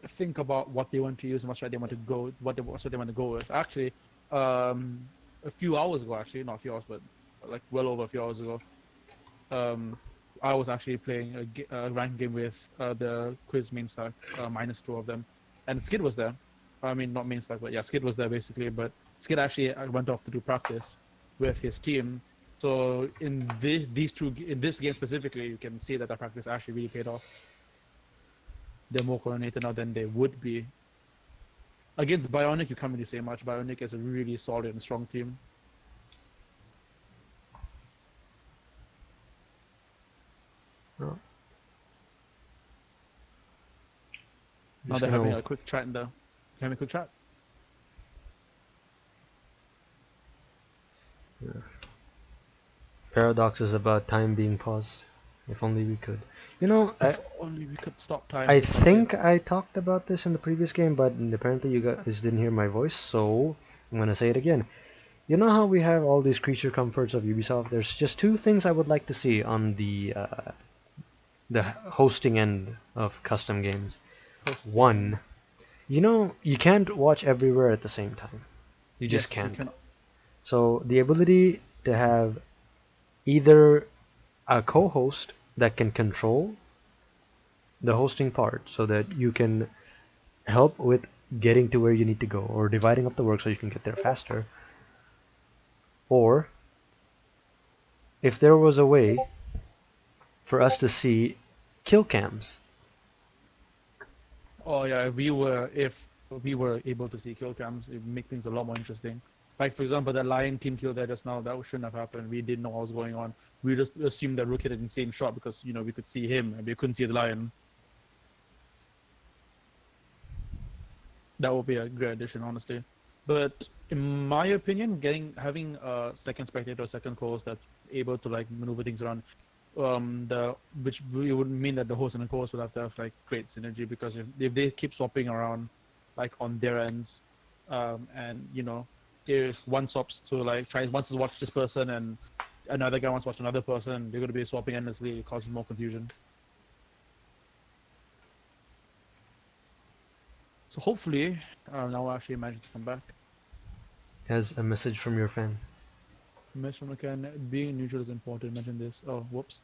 think about what they want to use and what strat they want to go, what strat they want to go with. Actually, a few hours ago, actually not a few hours, but like well over a few hours ago, I was actually playing a ranked game with the quiz main stack, -2 of them, and Skid was there. I mean, not main stack, but yeah, Skid was there basically. But Skid actually went off to do practice with his team. So in this game specifically, you can see that the practice actually really paid off. They're more coordinated now than they would be. Against Bionic, you can't really say much. Bionic is a really solid and strong team. Oh. Now they're having a quick chat in there. Having a quick chat. Yeah. Paradox is about time being paused. If only we could. You know, If only we could stop time. I think I talked about this in the previous game, but apparently you guys didn't hear my voice, so I'm gonna say it again. You know how we have all these creature comforts of Ubisoft? There's just two things I would like to see on the hosting end of custom games. One, you can't watch everywhere at the same time. You just can't. So the ability to have either a co-host that can control the hosting part so that you can help with getting to where you need to go, or dividing up the work so you can get there faster, or if there was a way for us to see kill cams. Oh yeah, if we were able to see kill cams, it would make things a lot more interesting. Like for example, that Lion team kill there just now, that shouldn't have happened. We didn't know what was going on. We just assumed that Rook hit an insane shot because we could see him and we couldn't see the Lion. That would be a great addition, honestly. But in my opinion, having a second spectator, second co-host that's able to like maneuver things around, which would mean that the host and the co-host will have to have like great synergy, because if they keep swapping around like on their ends, and if one swaps to like wants to watch this person and another guy wants to watch another person, they're going to be swapping endlessly, causing more confusion. So hopefully, now I actually managed to come back. Has a message from your fan. Mr. McCann, being neutral is important. Mention this. Oh, whoops.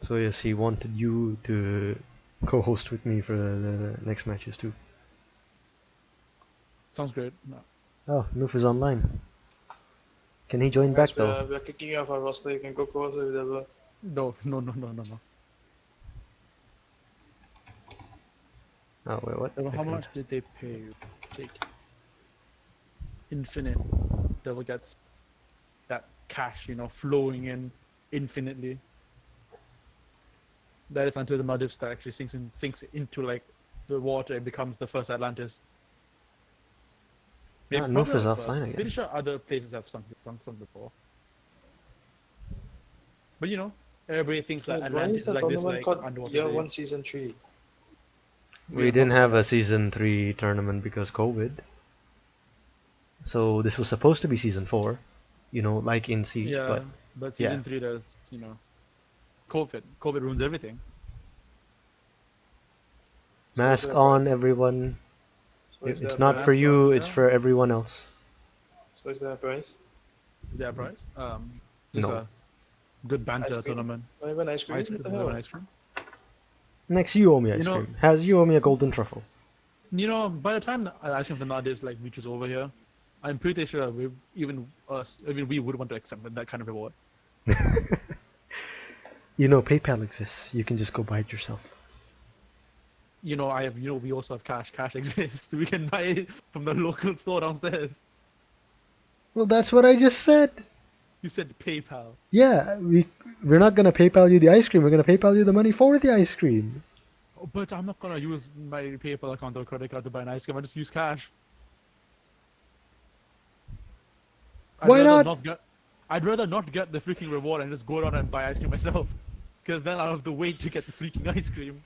So yes, he wanted you to co-host with me for the next matches too. Sounds great. No. Oh, Noof is online. Can he join Guys, back though? we're kicking you off our roster. You can go co-host with whatever. No, no, no, no, no, no. Oh wait, what? How Okay. much did they pay you, Jake? Infinite. Devil gets that cash, flowing in infinitely. That is until the Maldives that actually sinks into like the water and becomes the first Atlantis. Ah, Maybe Noof probably is not offline first. again. Pretty sure other places have sunk before. But everybody thinks that Wait, why Atlantis is is the like this tournament like called underwater Year city. 1 Season 3? We didn't have a season 3 tournament because COVID. So this was supposed to be season 4, like in Siege, Yeah, but but yeah. season 3 there's COVID. COVID ruins everything. Mask there a on, price? everyone. So is there It's a not price? for you, it's Yeah. for everyone else. So is there a price? Is there a prize? Just No. a good banter Ice cream? tournament. Not even ice cream? Ice What cream, the hell? ice cream. Next, you owe me ice You know- cream. Has you owe me a golden truffle. By the time the ice cream of the Maldives like reaches over here, I'm pretty sure even we would want to accept that kind of reward. PayPal exists. You can just go buy it yourself. We also have cash. Cash exists. We can buy it from the local store downstairs. Well, that's what I just said. You said PayPal. Yeah, we're not gonna PayPal you the ice cream. We're gonna PayPal you the money for the ice cream. But I'm not gonna use my PayPal account or credit card to buy an ice cream. I just use cash. Why not? I'd rather not get the freaking reward and just go down and buy ice cream myself, because then I'll have to wait to get the freaking ice cream.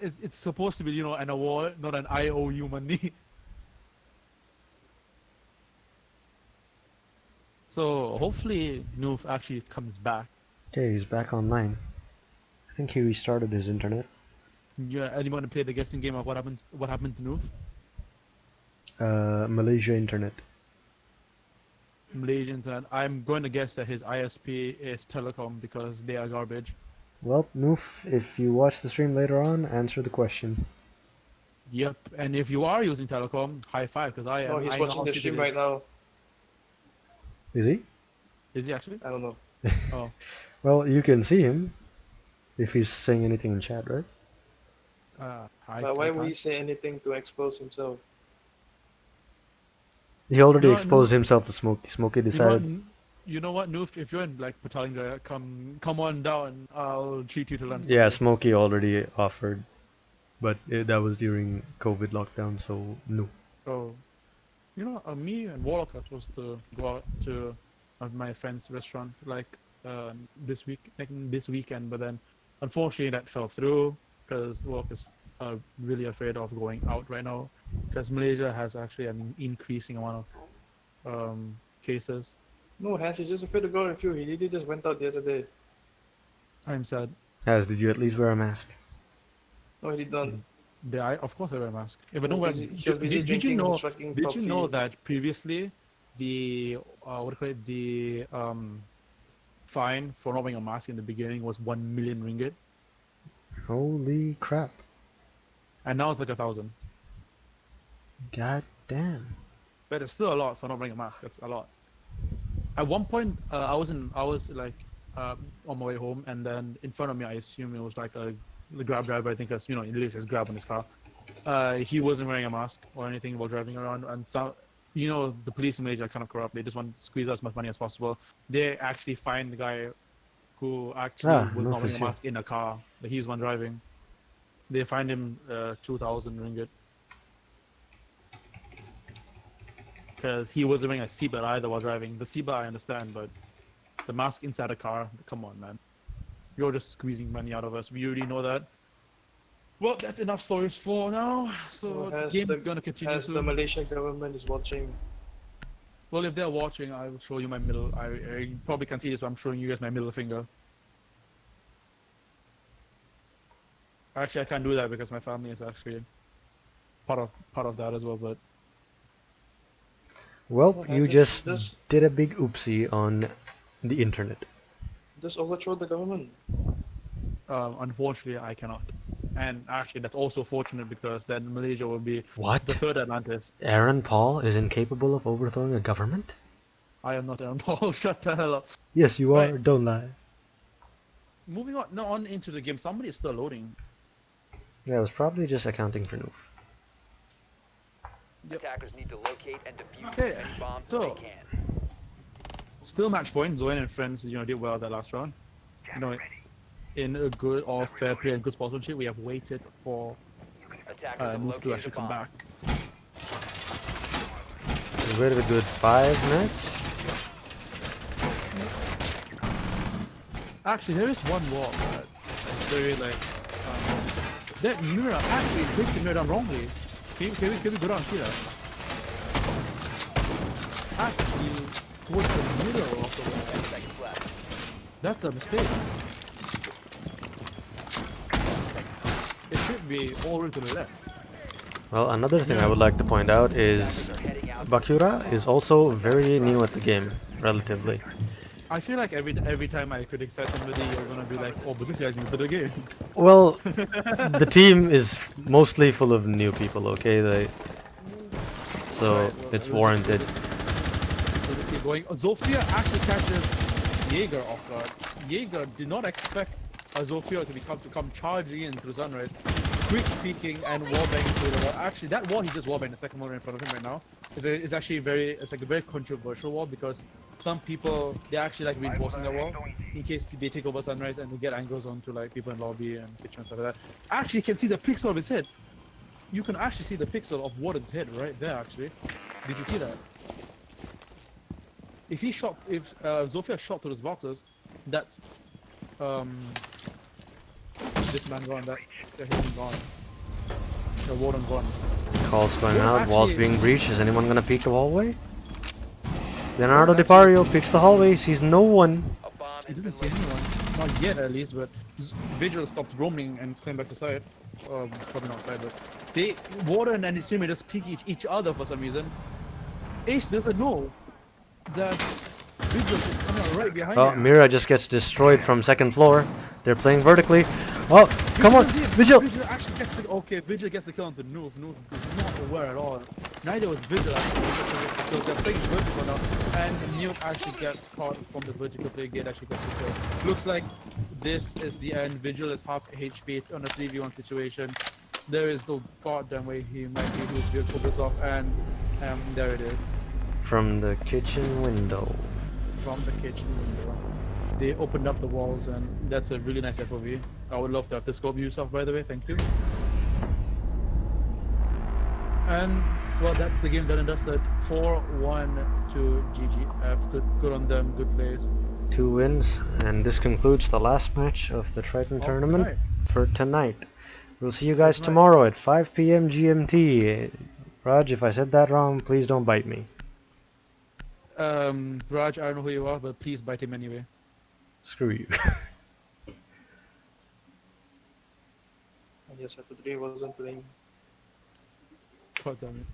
It's supposed to be an award, not an IOU money. So hopefully Noof actually comes back. Okay, he's back online. I think he restarted his internet. Yeah, anyone to play the guessing game of what happened to Noof? Malaysia internet. Malaysian internet. I'm going to guess that his ISP is Telecom because they are garbage. Well, Noof, if you watch the stream later on, answer the question. Yep, and if you are using Telecom, high five because I am. No, he's I know watching how the shit stream it right now. Is he? Is he actually? I don't know. Oh, Well, you can see him if he's saying anything in chat, right? But why would he can't. say anything to expose himself? He already You know what, exposed Noof? himself to Smokey. Smokey You know what? decided. You know what, Noof? If you're in like Petaling, come on down. I'll treat you to lunch. Yeah, someday. Smokey already offered, but that was during COVID lockdown, so no. Oh, me and Warlock are supposed to go out to my friend's restaurant like this weekend, but then unfortunately that fell through because Warlock is really afraid of going out right now because Malaysia has actually an increasing amount of cases. No, Hans, he's just afraid to go with you. He literally just went out the other day. I'm sad. As did you at least wear a mask? No, he didn't. Of course I wear a mask. If I He don't wear, was busy, he was busy did you drinking know? fucking Did you know coffee. that previously the the fine for not wearing a mask in the beginning was 1 million ringgit, Holy crap. and now it's like 1,000. God damn. But it's still a lot for not wearing a mask. That's a lot. At one point, I was like on my way home, and then in front of me, I assume it was like the Grab driver. I think because it literally says Grab on his car. He wasn't wearing a mask or anything while driving around, and so the police in Malaysia are kind of corrupt. They just want to squeeze as much money as possible. They actually find the guy who actually was no not wearing a for sure. mask in a car. He's one driving. They find him 2,000 ringgit. Because he wasn't wearing a seatbelt either while driving. The seatbelt I understand, but the mask inside a car, come on, man. You're just squeezing money out of us. We already know that. Well, that's enough stories for now. So Has game's the gonna continue as the soon. Malaysian government is watching. Well, if they're watching, I will show you my middle. I probably can't see this, but I'm showing you guys my middle finger. Actually, I can't do that because my family is actually part of that as well. But Well, you just Just did a big oopsie on the internet. just overthrow the government. unfortunately, I cannot. And actually, that's also fortunate because then Malaysia will be What? the third Atlantis. Aaron Paul is incapable of overthrowing a government? I am not Aaron Paul. Shut the hell up. Yes, you are. Right. Don't lie. Moving on, no, on into the game. Somebody is still loading. Yeah, I was probably just accounting for Noof. Yep. Attackers need to locate and defuse Okay, any bombs so- if they can. Still match point. Zoyan and friends, did well that last round. In a good or fair play and good sportsmanship, we have waited for Attackers have Noof to located a actually come bomb. back. We waited a good 5 minutes. Actually, there is one wall that is very like that mirror actually placed the mirror down wrongly. Can we go down and see that? Actually, towards the middle of the wall. 10 seconds left. That's a mistake. It should be all the way to the left. Well, another thing I would like to point out is Attackers are heading out. Bakura is also very new at the game, relatively. I feel like every time I criticize somebody, you're gonna be like, oh, but this guy's new to the game. Well, the team is mostly full of new people, okay? So Right, well, it's we'll warranted. We'll just keep going. Zofia actually catches Jaeger off guard. Jaeger did not expect Zofia to come charging in through Sunrise, quick peeking and wallbanging through the wall. Actually, that wall he just wallbanged, the second one in front of him right now, is actually it's like a very controversial wall because some people they actually like reinforcing that wall in case they take over Sunrise and they get angles onto like people in lobby and kitchen and stuff like that. Actually, you can see the pixel of his head. You can actually see the pixel of Warden's head right there. Actually, did you see that? If Zofia shot through those boxes, that's this man gone. That's him gone. The Warden gone. Calls going Well, out, walls actually- being breached. Is anyone gonna peek the hallway? Leonardo DiPario peeks the hallway, sees no one. A bomb He has didn't been see located. anyone. Not yet, at least, but Vigil stopped roaming and came back to side. Probably not side, but Warden and his teammate just peek each other for some reason. Ace doesn't know that Vigil is coming out right behind Oh, him. Mira just gets destroyed from second floor. They're playing vertically. Oh, come on, Vigil! Vigil actually gets the okay. Vigil gets the kill on the Noof. Noof is not aware at all. Neither was Vigil actually. So they're playing vertical now, and Nuke actually gets caught from the vertical play gate. Actually gets the kill. Looks like this is the end. Vigil is half HP on a 3v1 situation. There is no goddamn way he might be able to pull this off, and there it is From the kitchen window. from the kitchen window. They opened up the walls, and that's a really nice FOV. I would love to have the scope used off, by the way. Thank you. And well, that's the game done and dusted. 4-1 to GGF. Good on them. Good plays. 2 wins, and this concludes the last match of the Triton tournament Alright. for tonight. We'll see you guys Tonight. tomorrow at 5 p.m. GMT. Raj, if I said that wrong, please don't bite me. Raj, I don't know who you are, but please bite him anyway. Screw you. And yes, after today wasn't playing. God damn it.